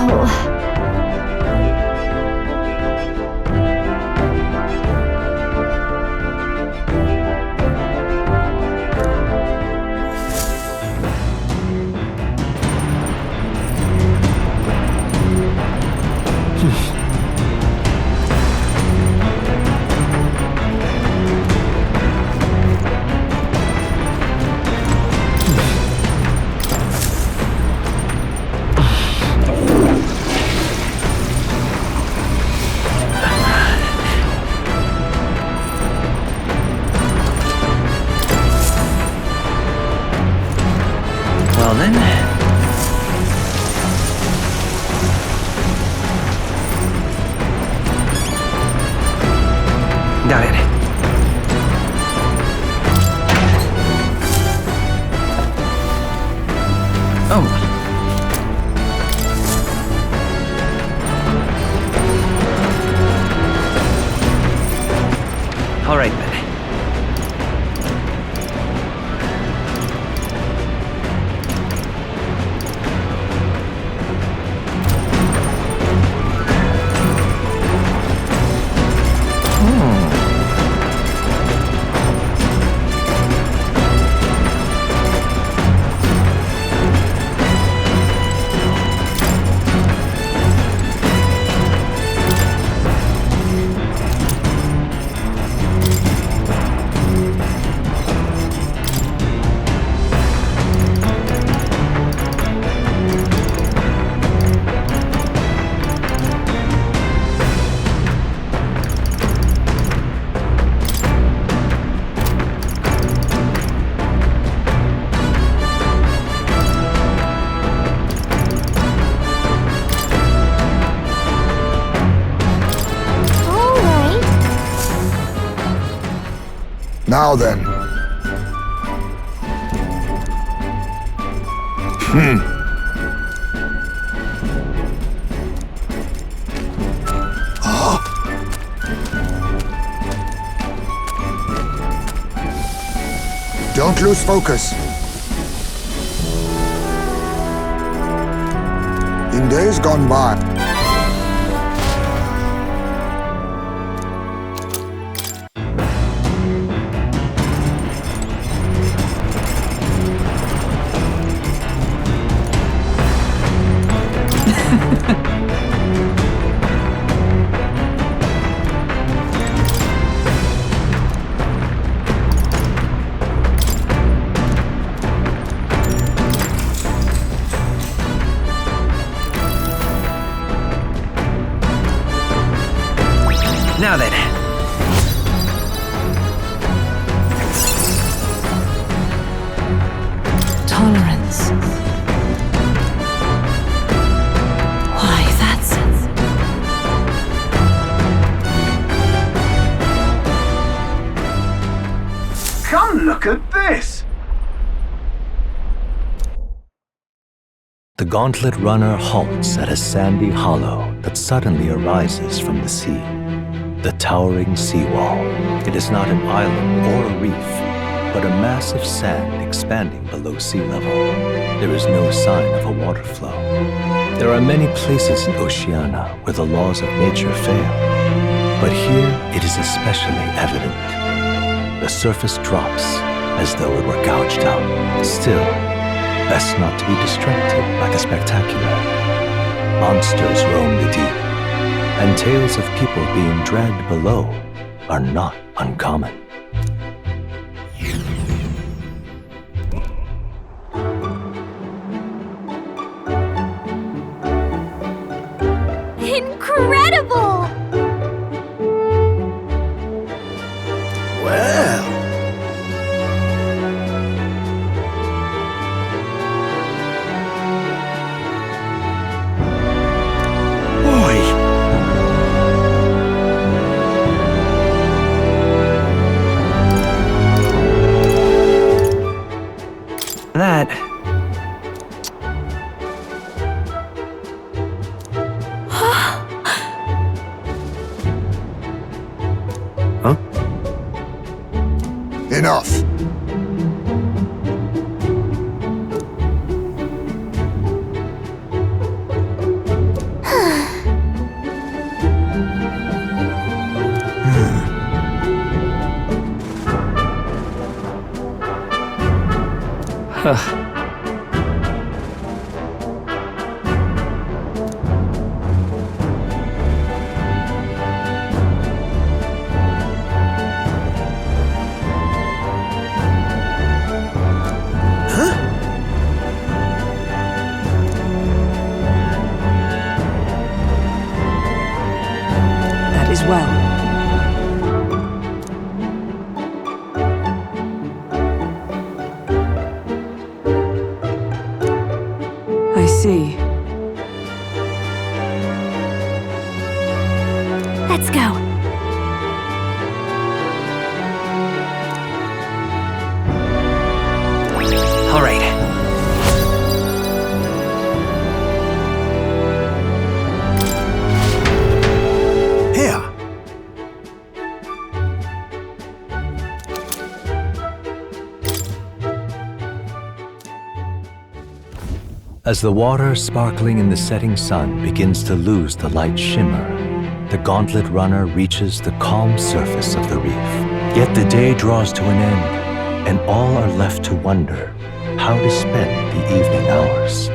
Oh. Well then. Got it. Oh. All right then. Now then. Don't lose focus. In days gone by, Now then. Tolerance. Why, that's... Come look at this! The gauntlet runner halts at a sandy hollow that suddenly arises from the sea. The towering seawall. It is not an island or a reef, but a mass of sand expanding below sea level. There is no sign of a water flow. There are many places in Oceania where the laws of nature fail, but here it is especially evident. The surface drops as though it were gouged out. Still, best not to be distracted by the spectacular. Monsters roam the deep, and tales of people being dragged below are not uncommon. Incredible! Well. That... Huh? Enough. That is well. I see. Let's go. All right. Here. As the water sparkling in the setting sun begins to lose the light shimmer, the gauntlet runner reaches the calm surface of the reef. Yet the day draws to an end, and all are left to wonder how to spend the evening hours.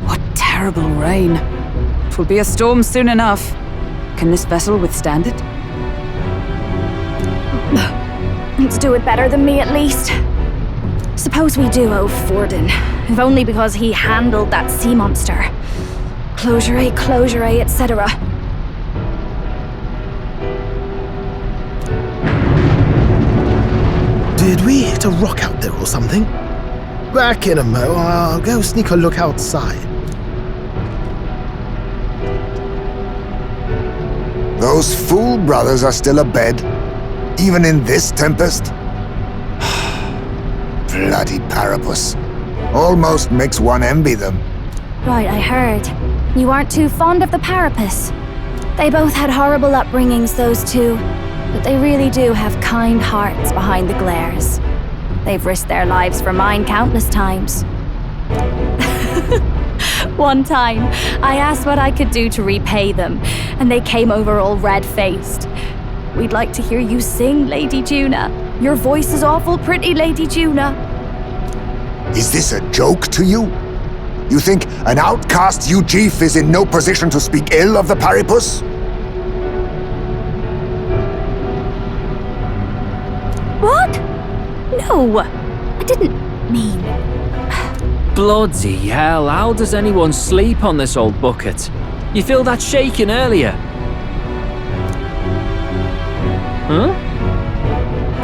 What terrible rain. 'Twill be a storm soon enough. Can this vessel withstand it? Let's do it better than me, at least. Suppose we do owe Forden, if only because he handled that sea monster. Closure, etc. Did we hit a rock out there or something? Back in a mo, I'll go sneak a look outside. Those fool brothers are still abed, even in this tempest? Bloody Parapus. Almost makes one envy them. Right, I heard. You aren't too fond of the Parapus. They both had horrible upbringings, those two. But they really do have kind hearts behind the glares. They've risked their lives for mine countless times. One time, I asked what I could do to repay them, and they came over all red-faced. We'd like to hear you sing, Lady Juna. Your voice is awful pretty, Lady Juna. Is this a joke to you? You think an outcast Eugif is in no position to speak ill of the Parapus? What? No, I didn't. mean? Bloody hell, how does anyone sleep on this old bucket? You feel that shaking earlier? Huh?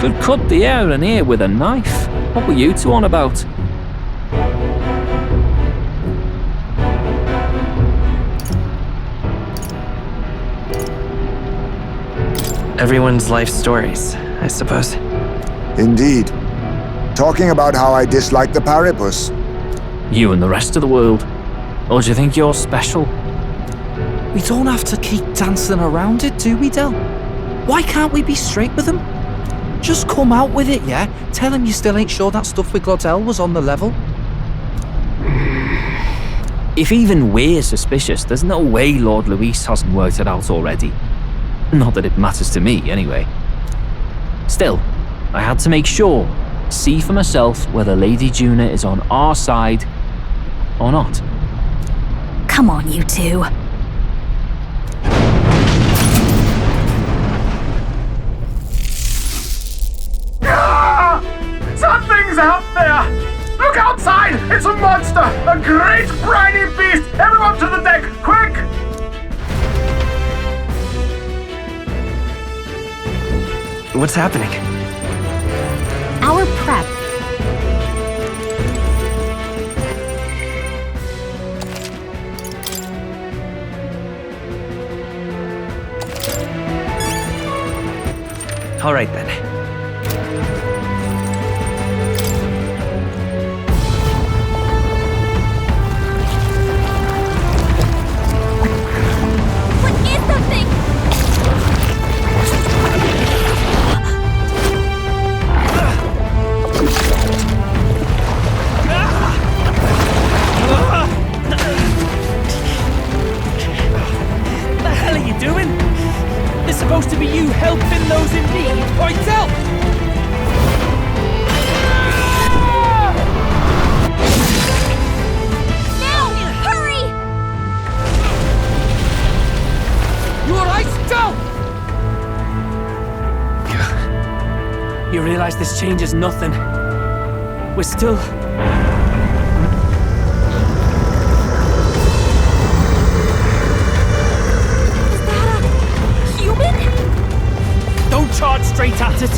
Could cut the air in here with a knife. What were you two on about? Everyone's life stories, I suppose. Indeed. Talking about how I dislike the Paribus. You and the rest of the world. Or do you think you're special? We don't have to keep dancing around it, do we, Del? Why can't we be straight with him? Just come out with it, yeah? Tell him you still ain't sure that stuff with Glodell was on the level. If even we're suspicious, there's no way Lord Luis hasn't worked it out already. Not that it matters to me, anyway. Still, I had to make sure, see for myself whether Lady Juna is on our side or not. Come on, you two. Something's out there! Look outside! It's a monster! A great briny beast! Everyone to the deck, quick! What's happening? Our prep. All right then. Supposed to be you helping those in need, right, Del? Now! Hurry! You alright, Del? You realize this changes nothing. We're still... Don't charge straight at it.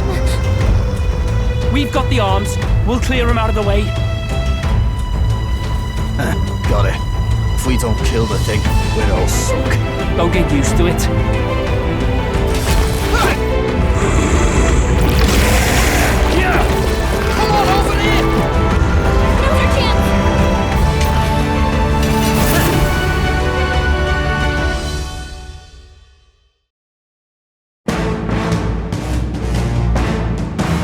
We've got the arms. We'll clear him out of the way. Got it. If we don't kill the thing, we're all sunk. Don't get used to it. Come on, over here! Now's your chance!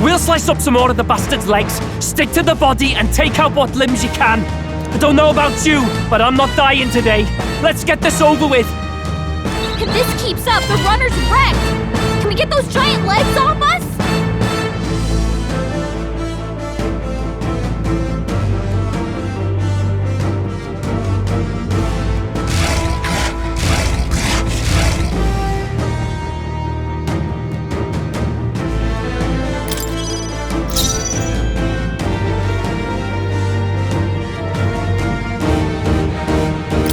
We'll slice up some more of the bastard's legs, stick to the body, and take out what limbs you can. I don't know about you, but I'm not dying today. Let's get this over with. If this keeps up, the runner's wrecked! Can we get those giant legs off us?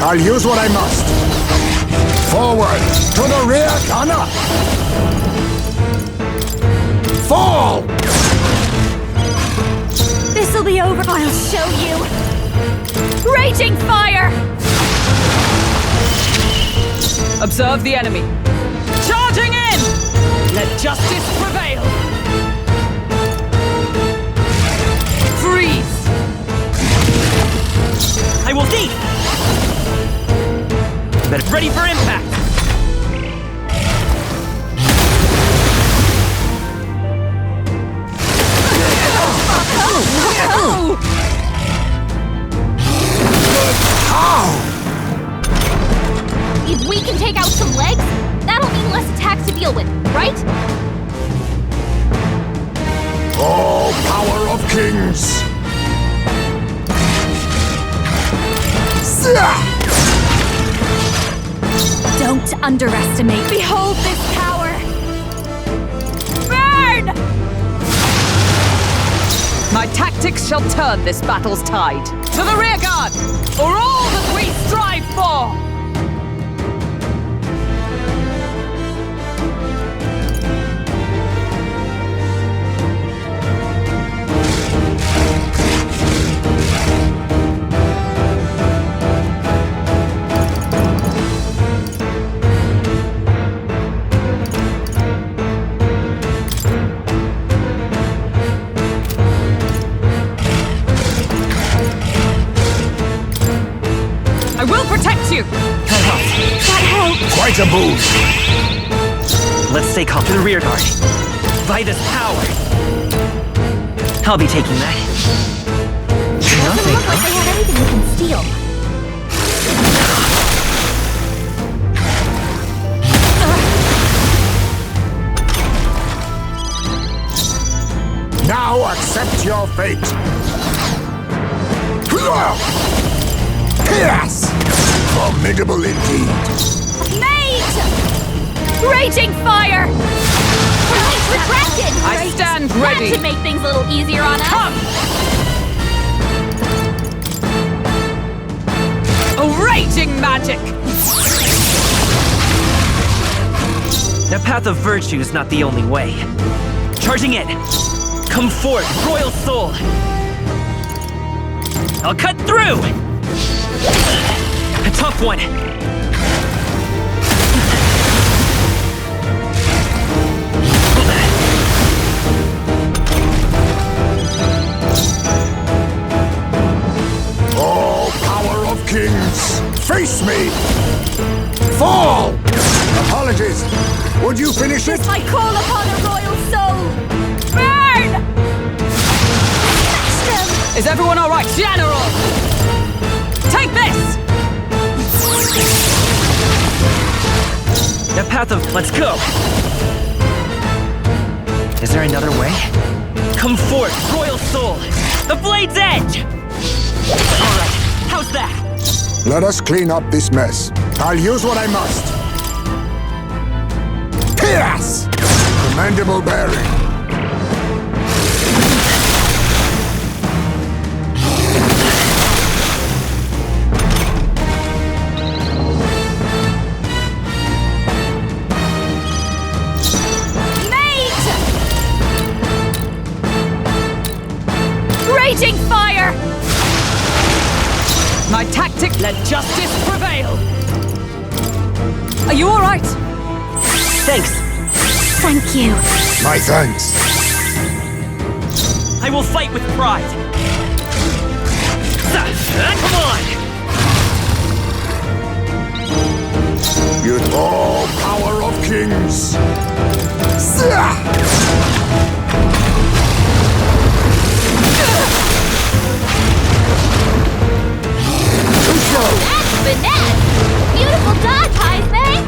I'll use what I must. Forward, to the rear gunner! Fall! This'll be over. I'll show you. Raging fire! Observe the enemy. Charging in! Let justice prevail! Freeze! I will see! Ready for impact! If we can take out some legs, that'll mean less attacks to deal with, right? Oh, power of kings! Don't underestimate. Behold this power! Burn! My tactics shall turn this battle's tide. To the rear guard, for all that we strive for! I will protect you! That helped. Quite a boon. Let's stay calm to the rear guard. Vida's power. I'll be taking that. Doesn't look like they have anything we can steal. Now accept your fate. Yes! Formidable indeed. Mate! Raging fire! Retracted! I stand ready. That should make things a little easier on us. Come! A raging magic! The path of virtue is not the only way. Charging in! Come forth, royal soul! I'll cut through! A tough one! Oh, power of kings, face me! Fall! Apologies. Would you finish it? I call upon a royal soul! Burn! Is everyone all right? General! Take this! The path of... Let's go! Is there another way? Come forth, royal soul! The blade's edge! Alright, how's that? Let us clean up this mess. I'll use what I must. Yes! Commendable bearing. Raging fire! My tactic, let justice prevail! Are you all right? Thanks. Thank you. My thanks. I will fight with pride. Come on! You'd all power of kings. That's finesse! Beautiful dodge, Heisman!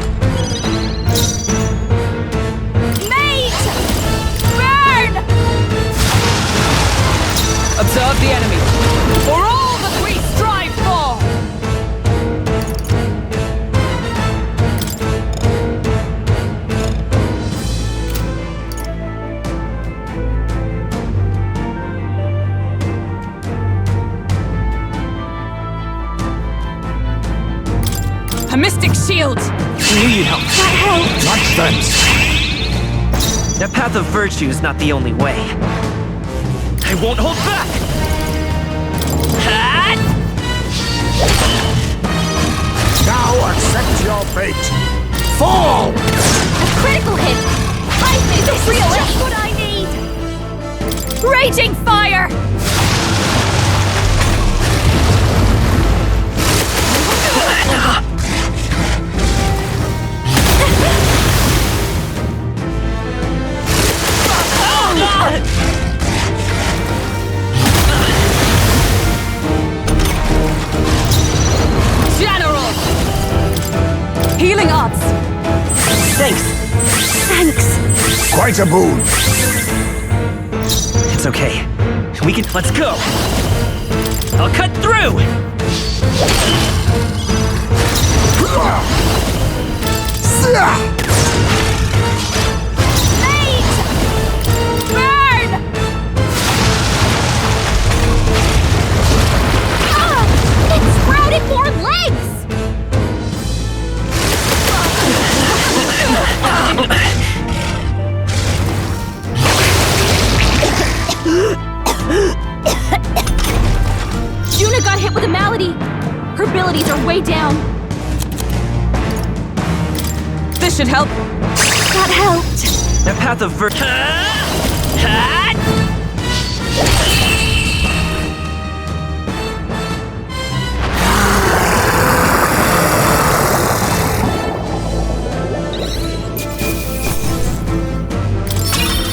Mate! Burn! Observe the enemy. For all that we strive for! A mystic shield! Knew you'd help. That helped. Much thanks. The path of virtue is not the only way. I won't hold back! Now accept your fate. Fall! A critical hit! Heisman, this is just what I need! Raging fire! General! Healing arts! Thanks. Thanks. Quite a boon. It's okay. We can... Let's go! I'll cut through! Mate! Burn! abilities are way down. This should help. That helped. The path of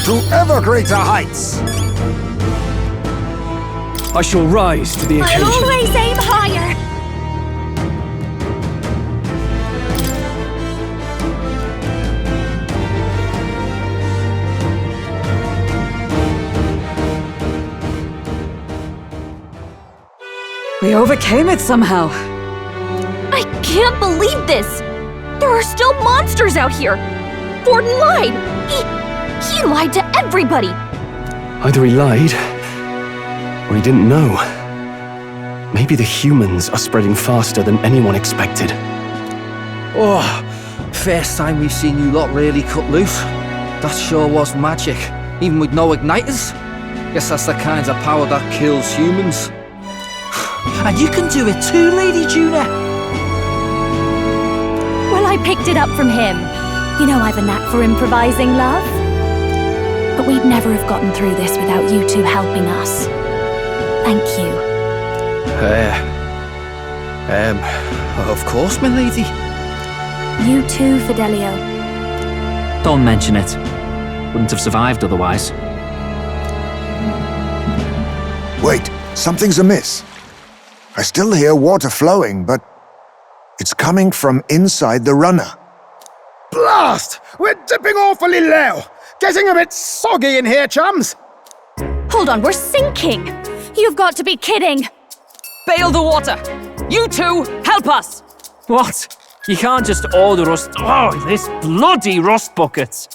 To ever greater heights! I shall rise to the occasion. I'll always aim higher. We overcame it somehow. I can't believe this. There are still monsters out here. Forden lied. He lied to everybody. Either he lied, or he didn't know. Maybe the humans are spreading faster than anyone expected. Oh, first time we've seen you lot really cut loose. That sure was magic, even with no igniters. Guess that's the kind of power that kills humans. And you can do it too, Lady Juna. Well, I picked it up from him. You know I've a knack for improvising, love. But we'd never have gotten through this without you two helping us. Thank you. Of course, my lady. You too, Fidelio. Don't mention it. Wouldn't have survived otherwise. Wait, something's amiss. I still hear water flowing, but it's coming from inside the runner. Blast! We're dipping awfully low. Getting a bit soggy in here, chums. Hold on, we're sinking. You've got to be kidding. Bail the water. You two, help us. What? You can't just order us... Oh, this bloody rust bucket!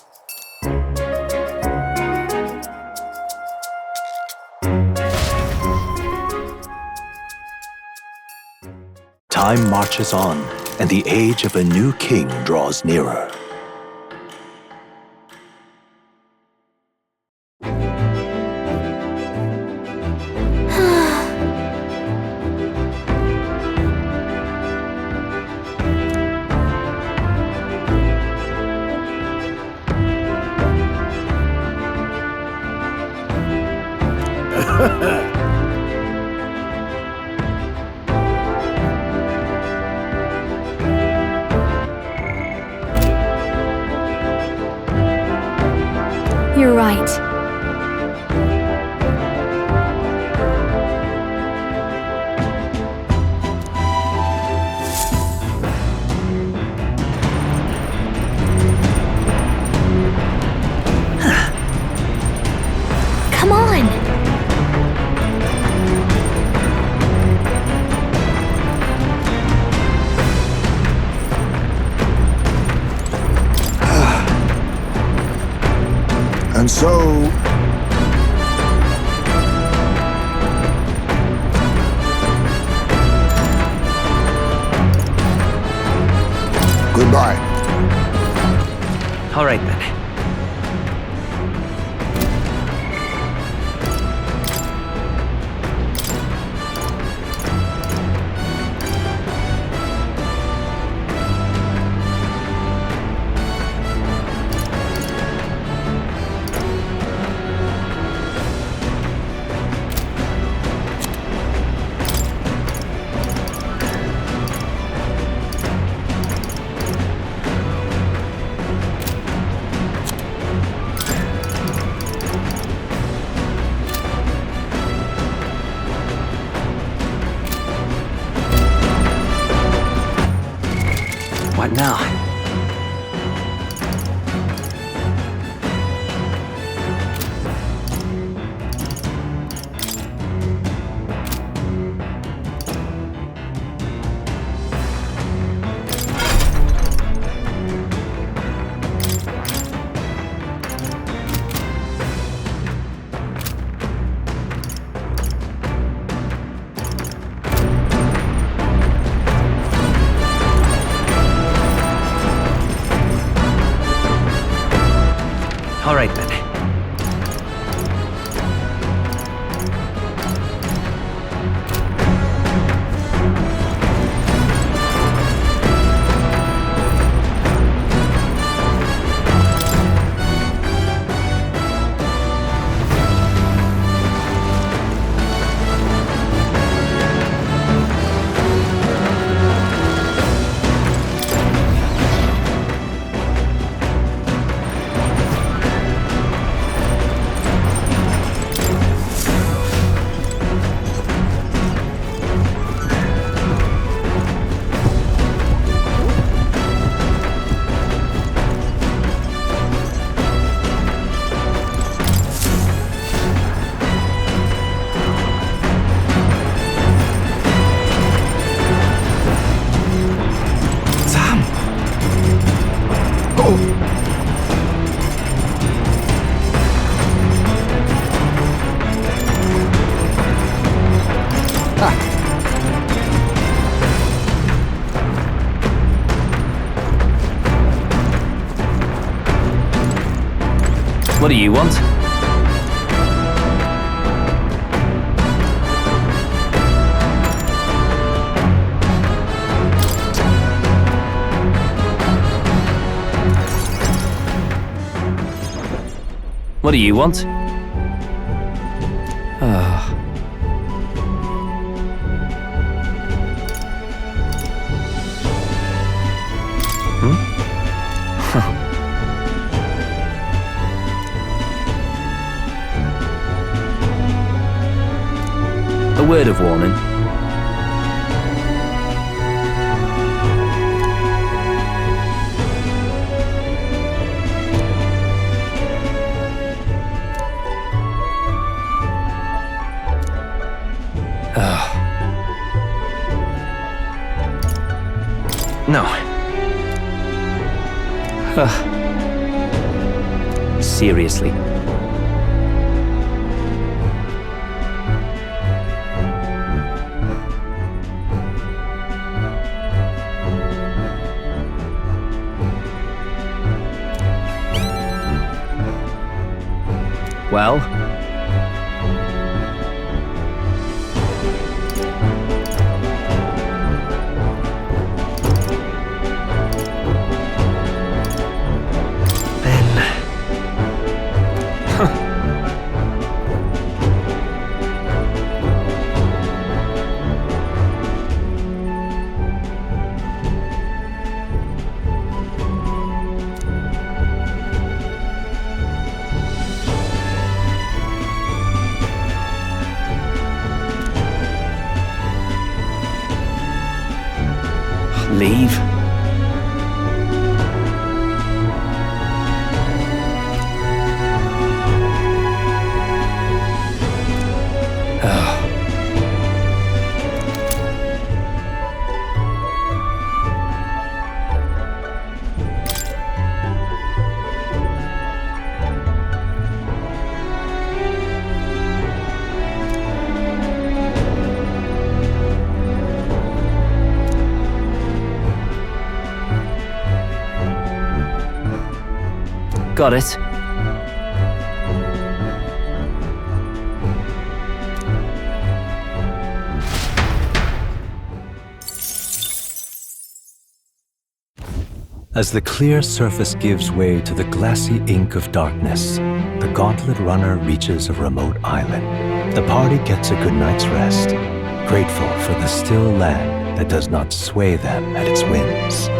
Time marches on, and the age of a new king draws nearer. You're right. Come on. And so... Goodbye. All right, then. What now? All right, then. What do you want? What do you want? A word of warning. No. Seriously. Well? Leave? Got it. As the clear surface gives way to the glassy ink of darkness, the gauntlet runner reaches a remote island. The party gets a good night's rest, grateful for the still land that does not sway them at its winds.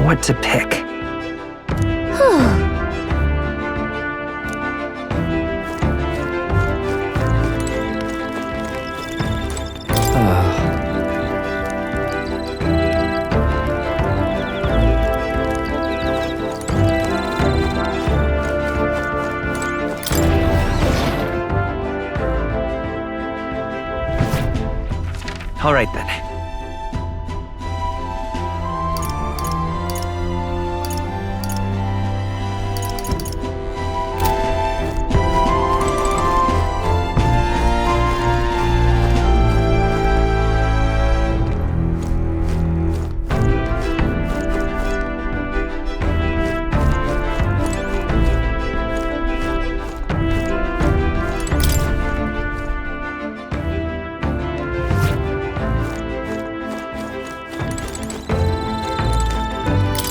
What to pick? All right then.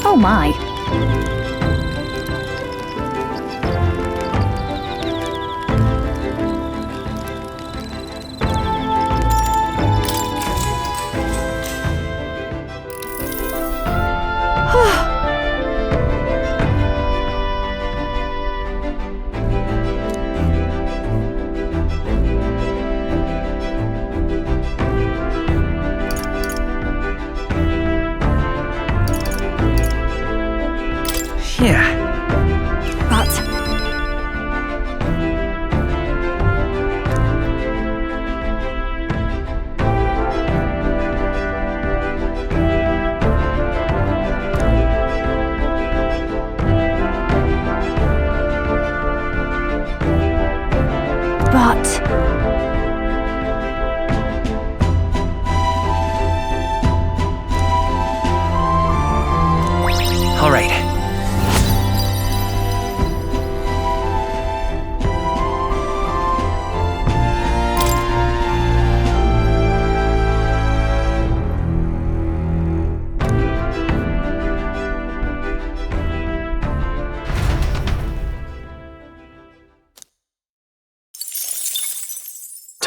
Oh my.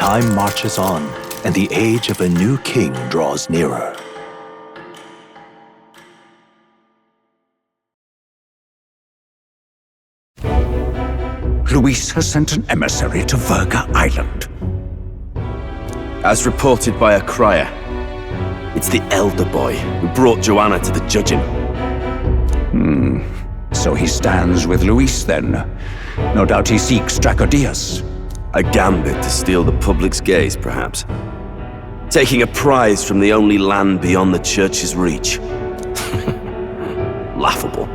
Time marches on, and the age of a new king draws nearer. Luis has sent an emissary to VIRGA Island. As reported by a crier, it's the Elda boy who brought Joanna to the judging. So he stands with Luis then. No doubt he seeks Dracodius. A gambit to steal the public's gaze, perhaps. Taking a prize from the only land beyond the church's reach. Laughable.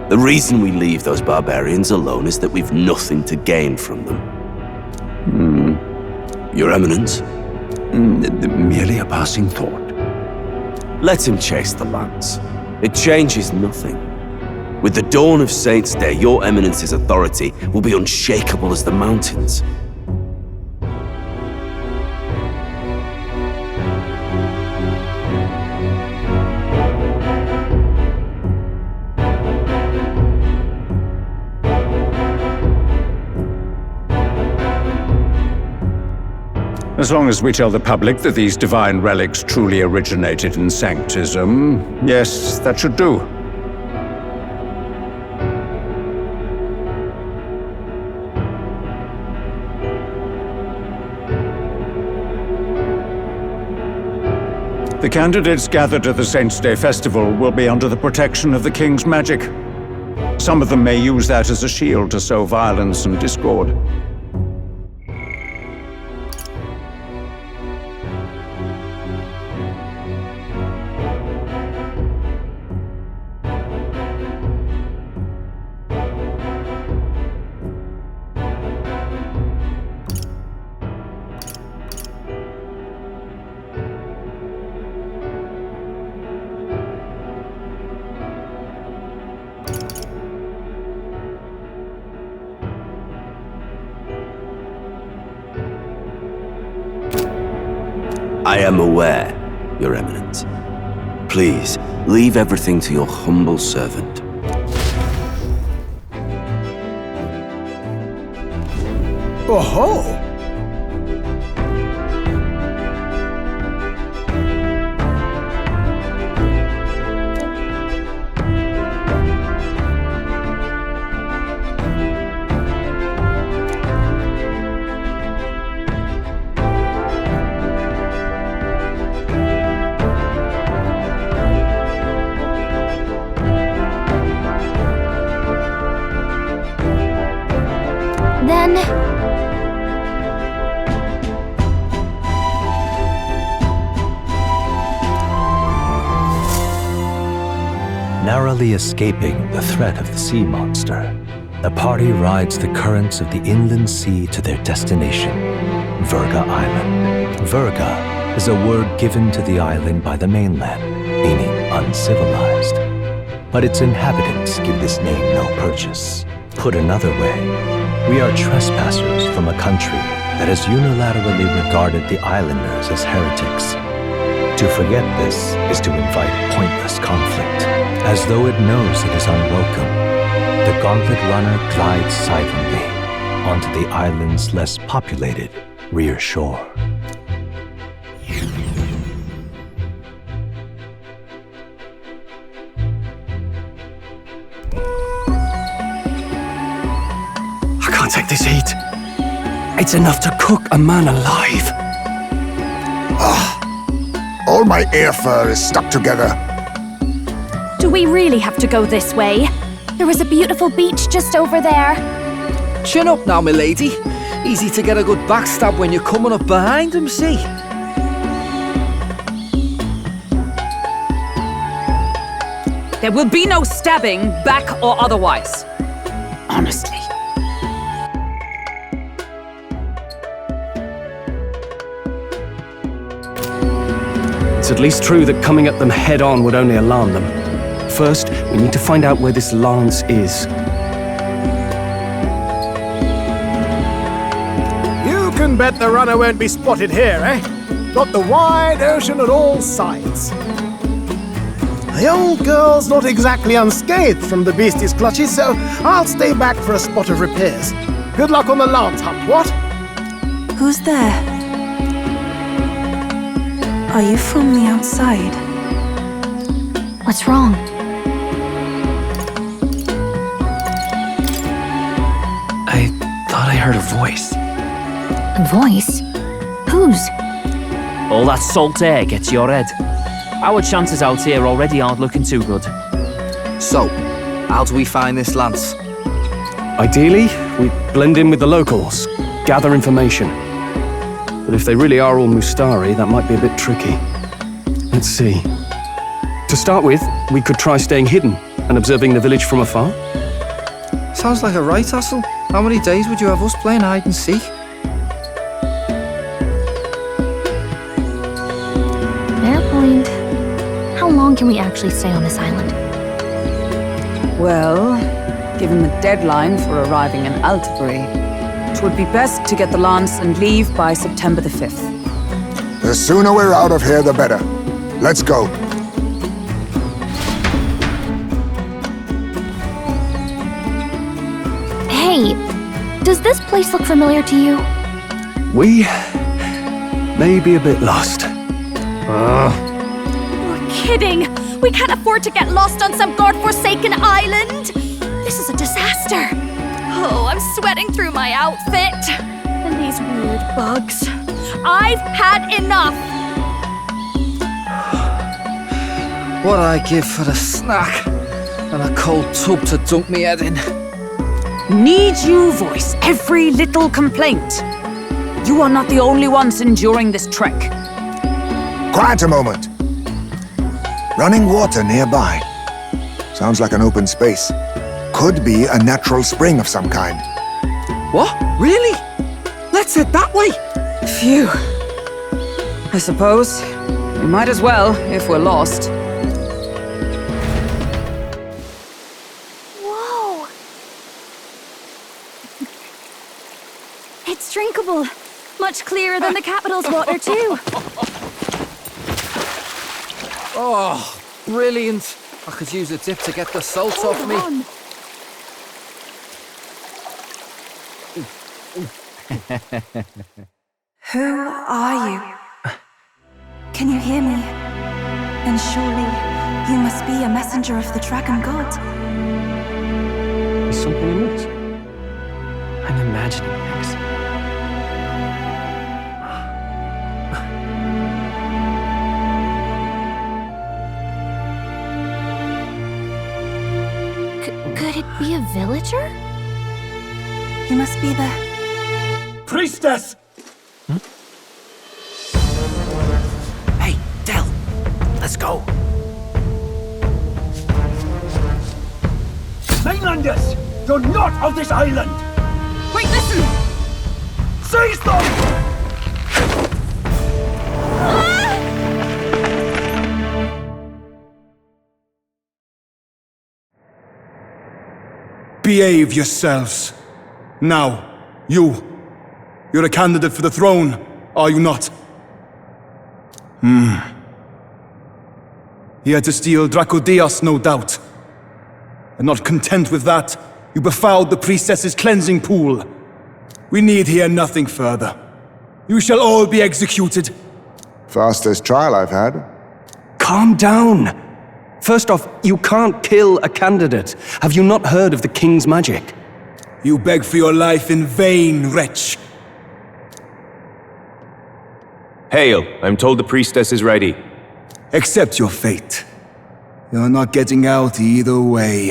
The reason we leave those barbarians alone is that we've nothing to gain from them. Your Eminence? Merely a passing thought. Let him chase the lance. It changes nothing. With the dawn of Saints' Day, your Eminence's authority will be unshakable as the mountains. As long as we tell the public that these divine relics truly originated in Sanctism, yes, that should do. The candidates gathered at the Saints' Day Festival will be under the protection of the King's magic. Some of them may use that as a shield to sow violence and discord. I am aware, Your Eminence. Please, leave everything to your humble servant. Oh-ho! Then... Narrowly escaping the threat of the sea monster, the party rides the currents of the inland sea to their destination, VIRGA Island. VIRGA is a word given to the island by the mainland, meaning uncivilized. But its inhabitants give this name no purchase. Put another way, we are trespassers from a country that has unilaterally regarded the islanders as heretics. To forget this is to invite pointless conflict. As though it knows it is unwelcome, the gauntlet runner glides silently onto the island's less populated rear shore. I can't take this heat. It's enough to cook a man alive. All my air fur is stuck together. Do we really have to go this way? There was a beautiful beach just over there. Chin up now, milady. Easy to get a good backstab when you're coming up behind him, see? There will be no stabbing, back or otherwise. Honestly. It's at least true that coming at them head-on would only alarm them. First, we need to find out where this lance is. You can bet the runner won't be spotted here, eh? Got the wide ocean at all sides. The old girl's not exactly unscathed from the beastie's clutches, so I'll stay back for a spot of repairs. Good luck on the lance hunt, what? Who's there? Are you from the outside? What's wrong? I thought I heard a voice. A voice? Whose? All that salt air gets your head. Our chances out here already aren't looking too good. So, how do we find this lance? Ideally, we blend in with the locals, gather information. But if they really are all Mustari, that might be a bit tricky. Let's see. To start with, we could try staying hidden and observing the village from afar. Sounds like a right hassle. How many days would you have us playing hide and seek? Fair point. How long can we actually stay on this island? Well, given the deadline for arriving in Altabury, it would be best to get the lance and leave by September the 5th. The sooner we're out of here, the better. Let's go. Hey, does this place look familiar to you? We may be a bit lost. You're kidding! We can't afford to get lost on some godforsaken island! This is a disaster! Oh, I'm sweating through my outfit! And these weird bugs. I've had enough! What I give for a snack and a cold tub to dunk me head in. Need you voice every little complaint. You are not the only ones enduring this trek. Quiet a moment. Running water nearby. Sounds like an open space. Could be a natural spring of some kind. What? Really? Let's head that way. Phew. I suppose we might as well if we're lost. Whoa! It's drinkable. Much clearer than the capital's water, too. Oh, brilliant. I could use a dip to get the salt off me. Who are you? Can you hear me? Then surely you must be a messenger of the dragon god. Is something amiss? I'm imagining things. Could it be a villager? You must be the... Priestess! Hey, Del, let's go. Mainlanders! You're not of this island! Wait, listen! Seize them! Behave yourselves. Now, you're a candidate for the throne, are you not? Here to steal Dracodias, no doubt. And not content with that, you befouled the priestess's cleansing pool. We need hear nothing further. You shall all be executed. Fastest trial I've had. Calm down. First off, you can't kill a candidate. Have you not heard of the king's magic? You beg for your life in vain, wretch. Hail, I'm told the priestess is ready. Accept your fate. You're not getting out either way.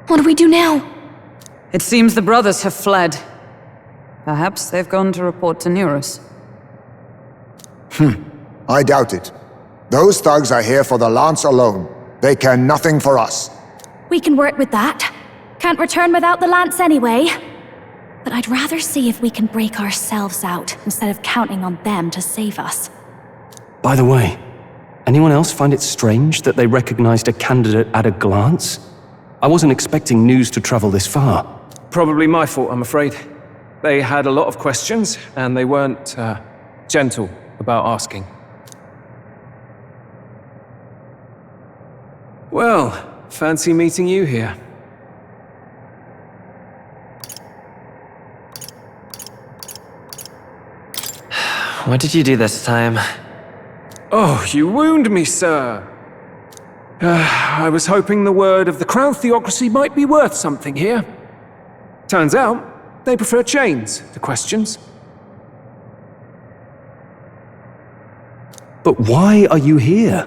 What do we do now? It seems the brothers have fled. Perhaps they've gone to report to Neros. I doubt it. Those thugs are here for the lance alone. They care nothing for us. We can work with that. Can't return without the lance anyway. But I'd rather see if we can break ourselves out instead of counting on them to save us. By the way, anyone else find it strange that they recognized a candidate at a glance? I wasn't expecting news to travel this far. Probably my fault, I'm afraid. They had a lot of questions, and they weren't gentle about asking. Well, fancy meeting you here. What did you do this time? Oh, you wound me, sir. I was hoping the word of the Crown Theocracy might be worth something here. Turns out, they prefer chains to questions. But why are you here?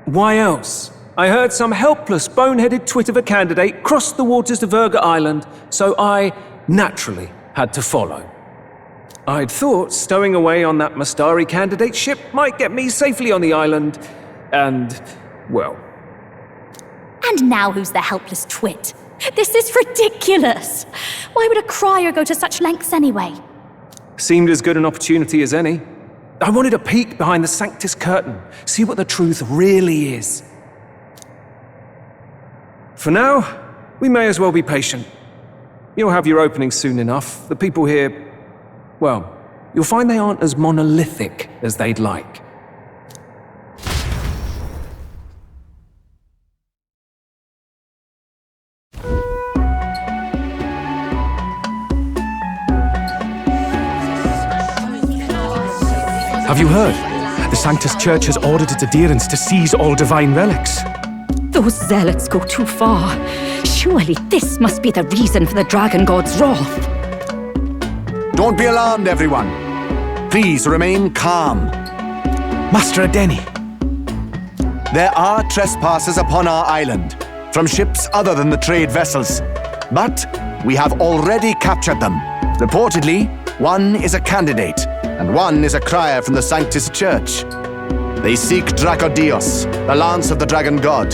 Why else? I heard some helpless, boneheaded twit of a candidate crossed the waters to VIRGA Island, so I, naturally, had to follow. I'd thought stowing away on that Mastari candidate ship might get me safely on the island, and, well... And now who's the helpless twit? This is ridiculous! Why would a crier go to such lengths anyway? Seemed as good an opportunity as any. I wanted a peek behind the Sanctus curtain, see what the truth really is. For now, we may as well be patient. You'll have your opening soon enough. The people here, well, you'll find they aren't as monolithic as they'd like. Have you heard? The Sanctus Church has ordered its adherents to seize all divine relics. Those zealots go too far. Surely this must be the reason for the Dragon God's wrath. Don't be alarmed, everyone. Please remain calm. Master Adeni. There are trespassers upon our island, from ships other than the trade vessels. But we have already captured them. Reportedly, one is a candidate, and one is a crier from the Sanctus Church. They seek Dracodios, the lance of the Dragon God.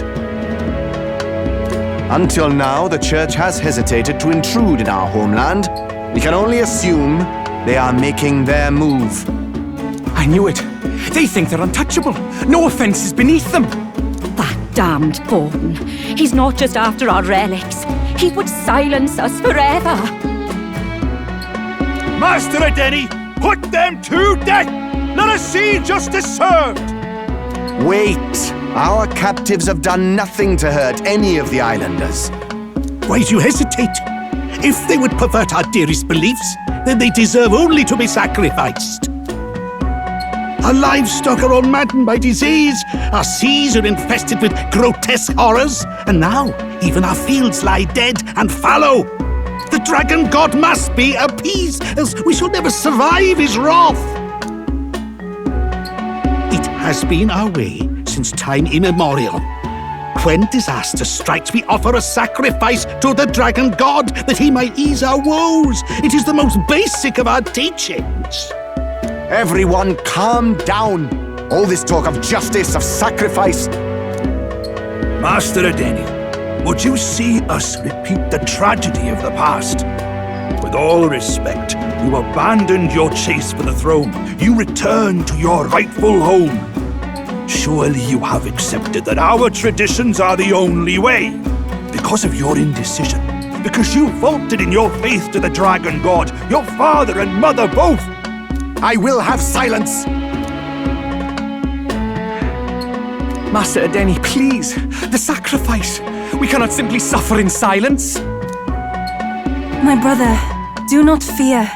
Until now, the Church has hesitated to intrude in our homeland. We can only assume they are making their move. I knew it. They think they're untouchable. No offense is beneath them. That damned Borden. He's not just after our relics. He would silence us forever. Master Adeni, put them to death! Let us see justice served! Wait! Our captives have done nothing to hurt any of the islanders. Why do you hesitate? If they would pervert our dearest beliefs, then they deserve only to be sacrificed. Our livestock are all maddened by disease, our seas are infested with grotesque horrors, and now even our fields lie dead and fallow. The Dragon God must be appeased, else we shall never survive his wrath. It has been our way since time immemorial. When disaster strikes, we offer a sacrifice to the Dragon God that he might ease our woes. It is the most basic of our teachings. Everyone calm down. All this talk of justice, of sacrifice. Master Adeni, would you see us repeat the tragedy of the past? With all respect, you abandoned your chase for the throne. You returned to your rightful home. Surely you have accepted that our traditions are the only way. Because of your indecision, because you faltered in your faith to the Dragon God, your father and mother both. I will have silence! Master Adeni, please. The sacrifice. We cannot simply suffer in silence. My brother, do not fear.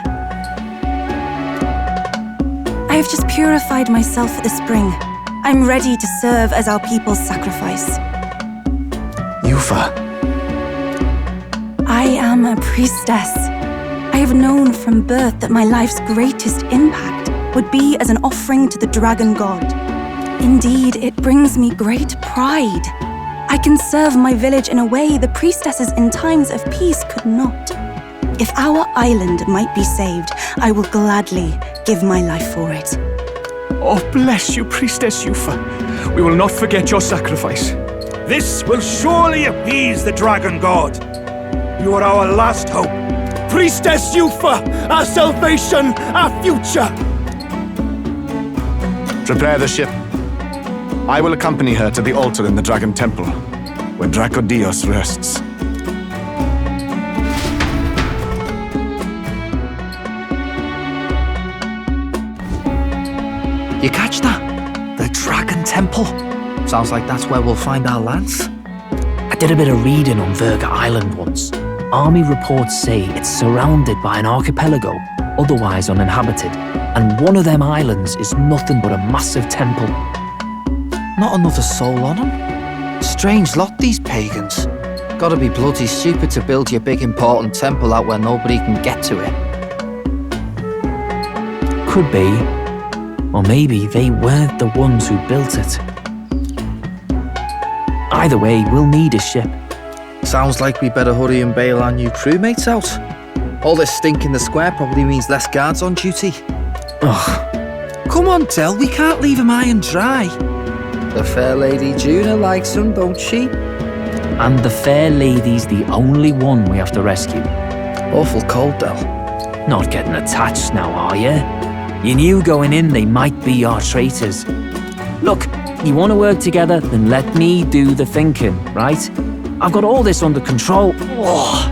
I have just purified myself for the spring. I'm ready to serve as our people's sacrifice. Yufa. I am a priestess. I have known from birth that my life's greatest impact would be as an offering to the Dragon God. Indeed, it brings me great pride. I can serve my village in a way the priestesses in times of peace could not. If our island might be saved, I will gladly give my life for it. Oh, bless you, Priestess Yufa. We will not forget your sacrifice. This will surely appease the Dragon God. You are our last hope. Priestess Yufa, our salvation, our future. Prepare the ship. I will accompany her to the altar in the Dragon Temple, where Dracodios rests. You catch that? The Dragon Temple. Sounds like that's where we'll find our lance. I did a bit of reading on VIRGA Island once. Army reports say it's surrounded by an archipelago, otherwise uninhabited, and one of them islands is nothing but a massive temple. Not another soul on them? Strange lot, these pagans. Gotta be bloody stupid to build your big important temple out where nobody can get to it. Could be. Or maybe they weren't the ones who built it. Either way, we'll need a ship. Sounds like we better hurry and bail our new crewmates out. All this stink in the square probably means less guards on duty. Ugh. Come on, Del, we can't leave him high and dry. The fair lady Juna likes him, don't she? And the fair lady's the only one we have to rescue. Awful cold, Del. Not getting attached now, are you? You knew going in they might be our traitors. Look, you want to work together, then let me do the thinking, right? I've got all this under control. Oh.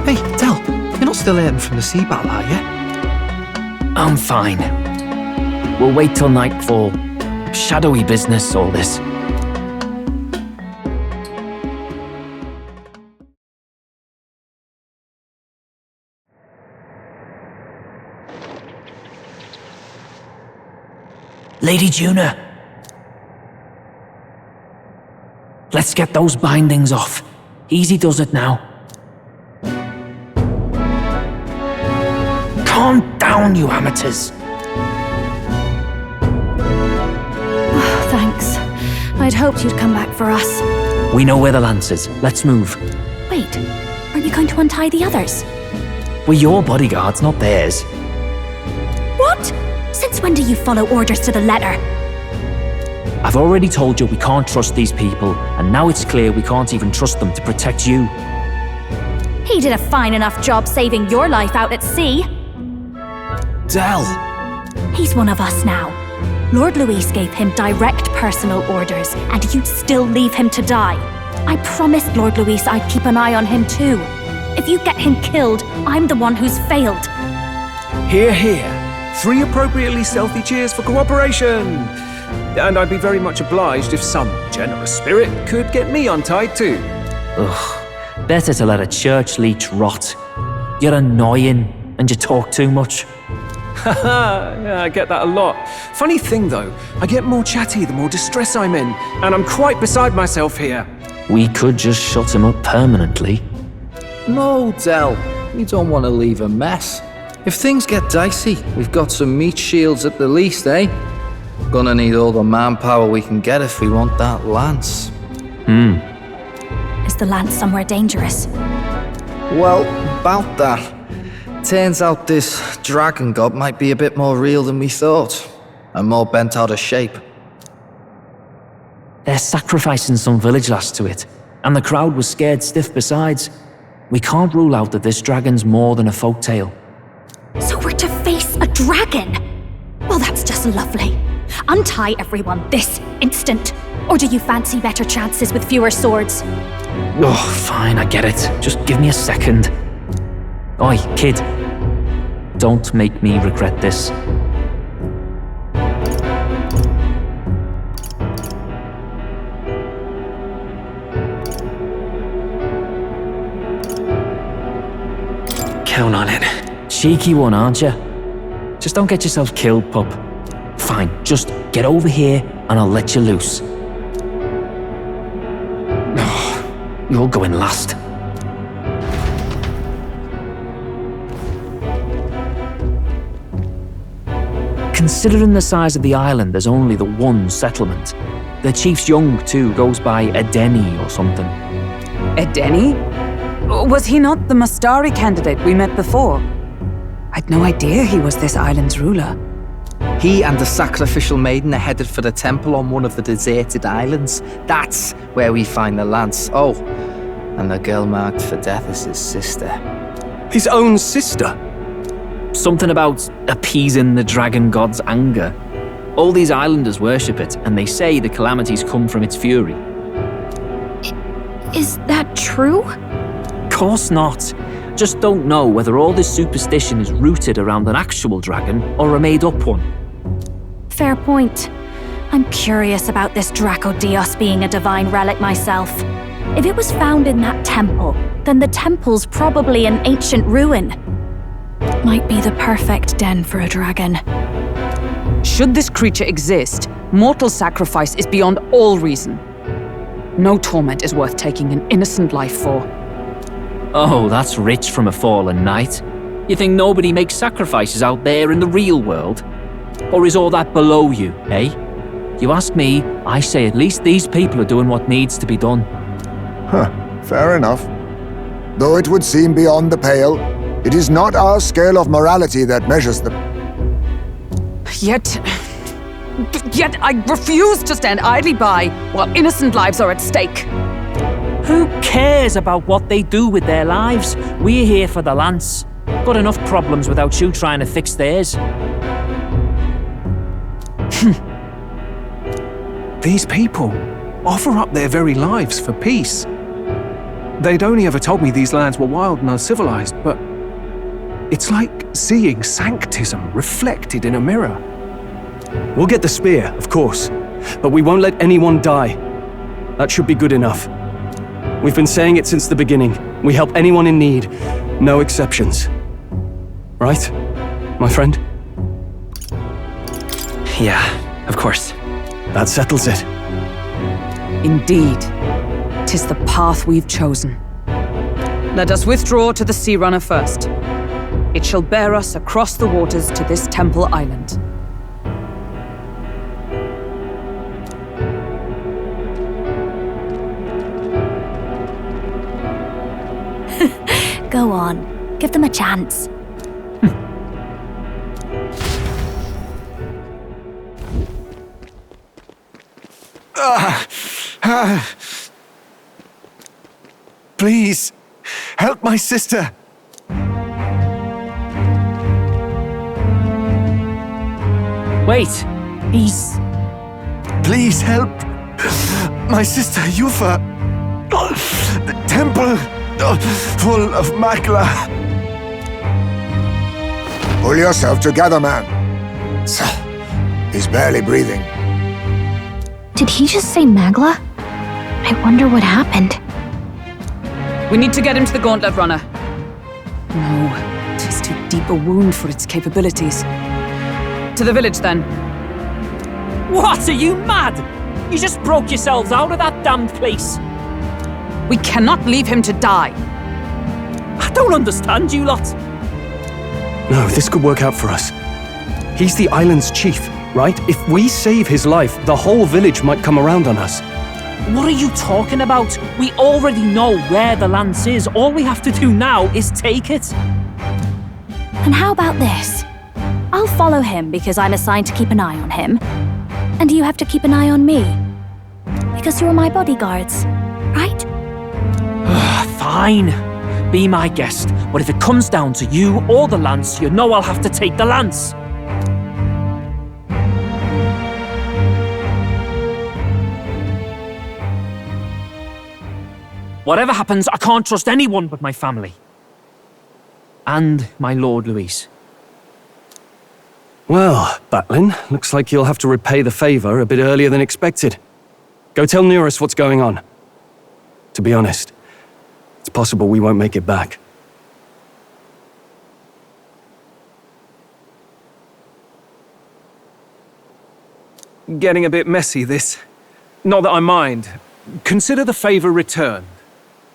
Hey, Del, you're not still hurting from the sea battle, are you? I'm fine. We'll wait till nightfall. Shadowy business, all this. Lady Juna. Let's get those bindings off. Easy does it now. Calm down, you amateurs. Thanks. I'd hoped you'd come back for us. We know where the lance is. Let's move. Wait, aren't you going to untie the others? We're your bodyguards, not theirs. What? Since when do you follow orders to the letter? I've already told you we can't trust these people, and now it's clear we can't even trust them to protect you. He did a fine enough job saving your life out at sea. Del! He's one of us now. Lord Luis gave him direct personal orders, and you'd still leave him to die. I promised Lord Luis I'd keep an eye on him too. If you get him killed, I'm the one who's failed. Hear, hear. 3 appropriately stealthy cheers for cooperation. And I'd be very much obliged if some generous spirit could get me untied too. Ugh, better to let a church leech rot. You're annoying, and you talk too much. Haha, yeah, I get that a lot. Funny thing though, I get more chatty the more distress I'm in, and I'm quite beside myself here. We could just shut him up permanently. No, Del. We don't want to leave a mess. If things get dicey, we've got some meat shields at the least, eh? Gonna need all the manpower we can get if we want that lance. Is the lance somewhere dangerous? Well, about that. Turns out this dragon god might be a bit more real than we thought, and more bent out of shape. They're sacrificing some village lass to it, and the crowd was scared stiff besides. We can't rule out that this dragon's more than a folktale. So we're to face a dragon? Well, that's just lovely. Untie everyone this instant. Or do you fancy better chances with fewer swords? Oh, fine, I get it. Just give me a second. Oi, kid. Don't make me regret this. Count on it. Cheeky one, aren't you? Just don't get yourself killed, pup. Fine, just get over here and I'll let you loose. Oh, you're going last. Considering the size of the island, there's only the one settlement. The chief's young, too, goes by Edeni or something. Edeni? Was he not the Mastari candidate we met before? I'd no idea he was this island's ruler. He and the sacrificial maiden are headed for the temple on one of the deserted islands. That's where we find the lance. Oh, and the girl marked for death is his sister. His own sister? Something about appeasing the dragon god's anger. All these islanders worship it, and they say the calamities come from its fury. Is that true? Course not. Just don't know whether all this superstition is rooted around an actual dragon or a made-up one. Fair point. I'm curious about this Draco Dios being a divine relic myself. If it was found in that temple, then the temple's probably an ancient ruin. might be the perfect den for a dragon. Should this creature exist, mortal sacrifice is beyond all reason. No torment is worth taking an innocent life for. Oh, that's rich from a fallen knight. You think nobody makes sacrifices out there in the real world? Or is all that below you, eh? You ask me, I say at least these people are doing what needs to be done. Huh, fair enough. Though it would seem beyond the pale, it is not our scale of morality that measures them. Yet I refuse to stand idly by while innocent lives are at stake. Who cares about what they do with their lives? We're here for the lance. Got enough problems without you trying to fix theirs. These people offer up their very lives for peace. They'd only ever told me these lands were wild and uncivilized, but it's like seeing sanctism reflected in a mirror. We'll get the spear, of course, but we won't let anyone die. That should be good enough. We've been saying it since the beginning. We help anyone in need, no exceptions. Right, my friend? Yeah, of course. That settles it. Indeed, 'tis the path we've chosen. Let us withdraw to the Sea Runner first. It shall bear us across the waters to this temple island. Go on, give them a chance. Please, help my sister. Wait, he's... Please help my sister Yufa. The temple full of Magla. Pull yourself together, man. He's barely breathing. Did he just say Magla? I wonder what happened. We need to get him to the Gauntlet Runner. No, 'tis too deep a wound for its capabilities. To the village, then. What, are you mad? You just broke yourselves out of that damned place. We cannot leave him to die. I don't understand you lot. No, this could work out for us. He's the island's chief, right? If we save his life, the whole village might come around on us. What are you talking about? We already know where the lance is. All we have to do now is take it. And how about this? I'll follow him because I'm assigned to keep an eye on him. And you have to keep an eye on me. Because you're my bodyguards, right? Fine. Be my guest. But if it comes down to you or the lance, you know I'll have to take the lance. Whatever happens, I can't trust anyone but my family. And my Lord Luis. Well, Batlin, looks like you'll have to repay the favor a bit earlier than expected. Go tell Neurus what's going on. To be honest, it's possible we won't make it back. Getting a bit messy, this. Not that I mind. Consider the favor returned.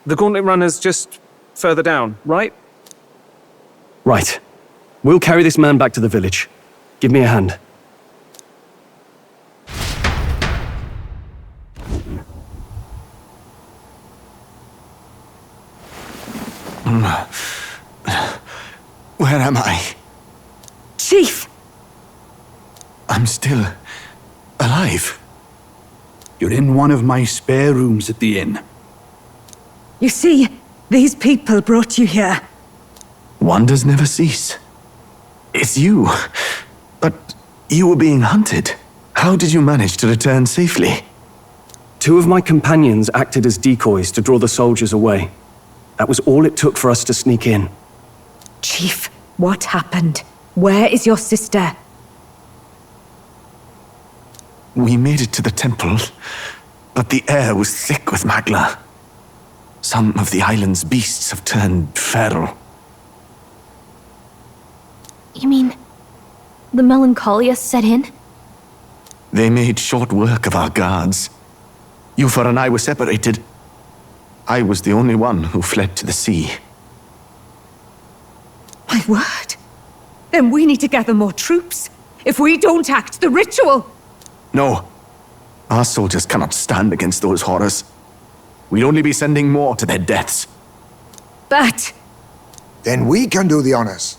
The Gauntlet Runner's just further down, right? Right. We'll carry this man back to the village. Give me a hand. Where am I? Chief! I'm still alive. You're in one of my spare rooms at the inn. You see, these people brought you here. Wonders never cease. It's you. But you were being hunted. How did you manage to return safely? 2 of my companions acted as decoys to draw the soldiers away. That was all it took for us to sneak in. Chief, what happened? Where is your sister? We made it to the temple, but the air was thick with Magla. Some of the island's beasts have turned feral. The melancholia set in? They made short work of our guards. Yufa and I were separated. I was the only one who fled to the sea. My word. Then we need to gather more troops. If we don't act, the ritual... No. Our soldiers cannot stand against those horrors. We'd only be sending more to their deaths. But... Then we can do the honors.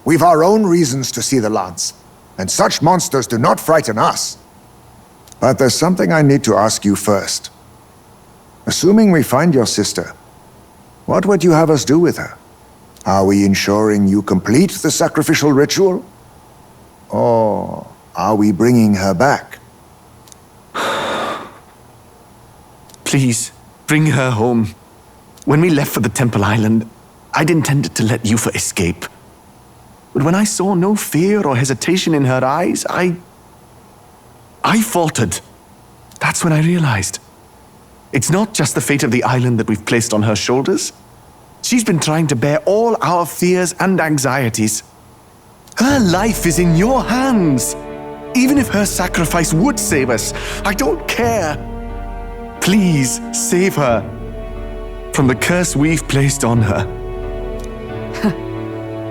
We've our own reasons to see the lance, and such monsters do not frighten us. But there's something I need to ask you first. Assuming we find your sister, what would you have us do with her? Are we ensuring you complete the sacrificial ritual? Or are we bringing her back? Please, bring her home. When we left for the Temple Island, I'd intended to let Yufa escape. But when I saw no fear or hesitation in her eyes, I faltered. That's when I realized. It's not just the fate of the island that we've placed on her shoulders. She's been trying to bear all our fears and anxieties. Her life is in your hands. Even if her sacrifice would save us, I don't care. Please, save her from the curse we've placed on her.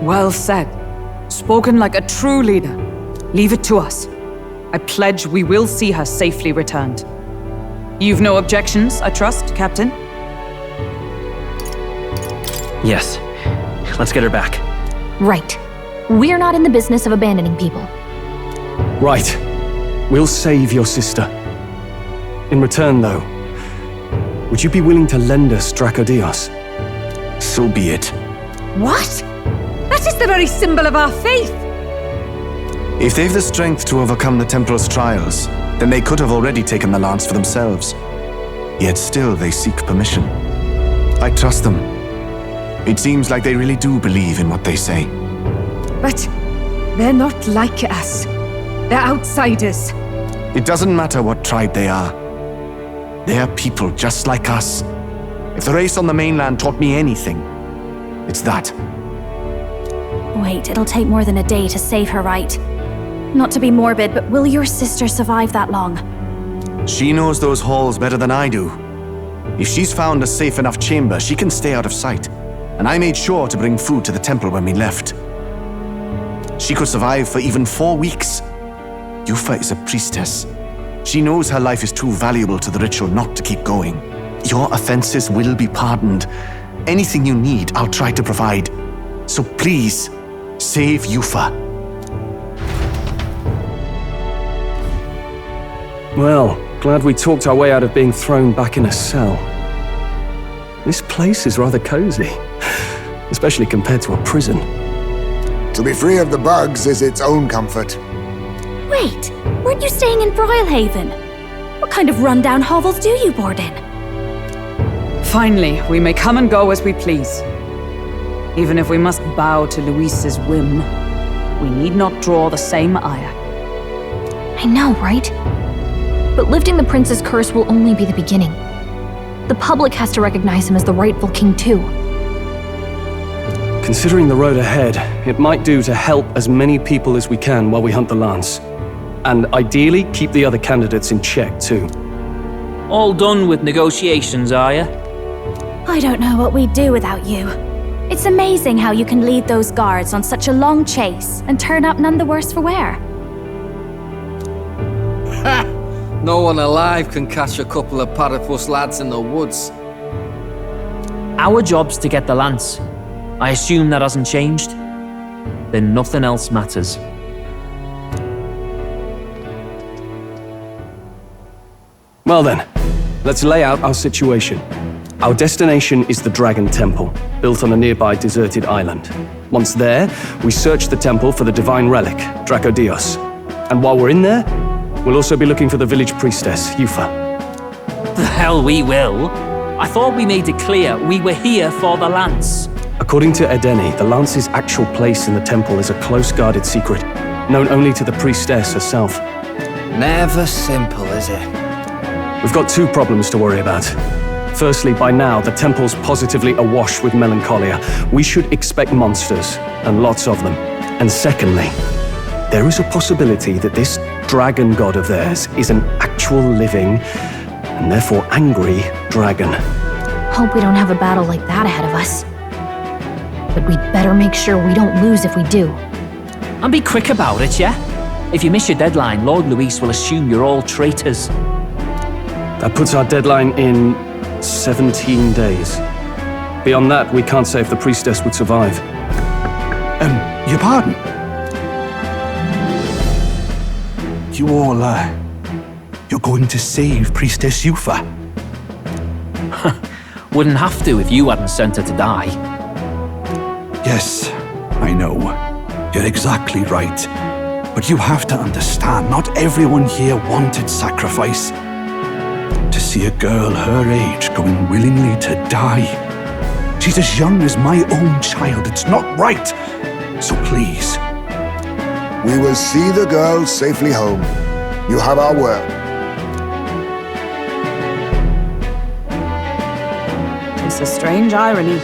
Well said. Spoken like a true leader. Leave it to us. I pledge we will see her safely returned. You've no objections, I trust, Captain? Yes. Let's get her back. Right. We're not in the business of abandoning people. Right. We'll save your sister. In return, though, would you be willing to lend us Dracodios? So be it. What? That is the very symbol of our faith! If they've the strength to overcome the Templar's trials, then they could have already taken the lance for themselves. Yet still they seek permission. I trust them. It seems like they really do believe in what they say. But they're not like us. They're outsiders. It doesn't matter what tribe they are. They're people just like us. If the race on the mainland taught me anything, it's that. Wait, it'll take more than a day to save her, right? Not to be morbid, but will your sister survive that long? She knows those halls better than I do. If she's found a safe enough chamber, she can stay out of sight. And I made sure to bring food to the temple when we left. She could survive for even 4 weeks. Yufa is a priestess. She knows her life is too valuable to the ritual not to keep going. Your offenses will be pardoned. Anything you need, I'll try to provide. So please, save Yufa. Well, glad we talked our way out of being thrown back in a cell. This place is rather cozy, especially compared to a prison. To be free of the bugs is its own comfort. Wait, weren't you staying in Broilhaven? What kind of rundown hovels do you board in? Finally, we may come and go as we please. Even if we must bow to Luis's whim, we need not draw the same ire. I know, right? But lifting the prince's curse will only be the beginning. The public has to recognize him as the rightful king too. Considering the road ahead, it might do to help as many people as we can while we hunt the lance. And ideally, keep the other candidates in check too. All done with negotiations, are ya? I don't know what we'd do without you. It's amazing how you can lead those guards on such a long chase and turn up none the worse for wear. No one alive can catch a couple of platypus lads in the woods. Our job's to get the lance. I assume that hasn't changed? Then nothing else matters. Well then, let's lay out our situation. Our destination is the Dragon Temple, built on a nearby deserted island. Once there, we search the temple for the divine relic, Dracodios. And while we're in there, we'll also be looking for the village priestess, Yufa. The hell we will. I thought we made it clear we were here for the lance. According to Edeni, the lance's actual place in the temple is a close-guarded secret, known only to the priestess herself. Never simple, is it? We've got 2 problems to worry about. Firstly, by now, the temple's positively awash with melancholia. We should expect monsters, and lots of them. And secondly, there is a possibility that this dragon god of theirs is an actual living, and therefore angry, dragon. Hope we don't have a battle like that ahead of us. But we'd better make sure we don't lose if we do. And be quick about it, yeah? If you miss your deadline, Lord Luis will assume you're all traitors. That puts our deadline in 17 days. Beyond that, we can't say if the priestess would survive. Your pardon? You all, you're going to save Priestess Yufa? Wouldn't have to if you hadn't sent her to die. Yes, I know. You're exactly right. But you have to understand, not everyone here wanted sacrifice. To see a girl her age going willingly to die. She's as young as my own child. It's not right. So please. We will see the girl safely home. You have our word. It's a strange irony.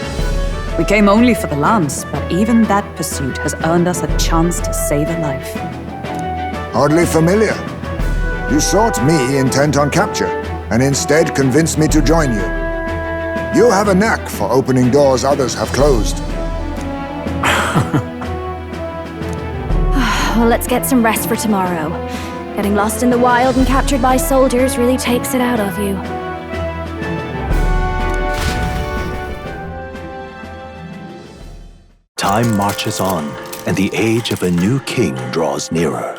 We came only for the lance, but even that pursuit has earned us a chance to save a life. Hardly familiar. You sought me intent on capture, and instead convinced me to join you. You have a knack for opening doors others have closed. Well, let's get some rest for tomorrow. Getting lost in the wild and captured by soldiers really takes it out of you. Time marches on, and the age of a new king draws nearer.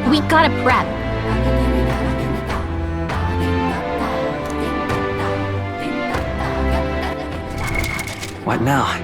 We gotta prep. What now?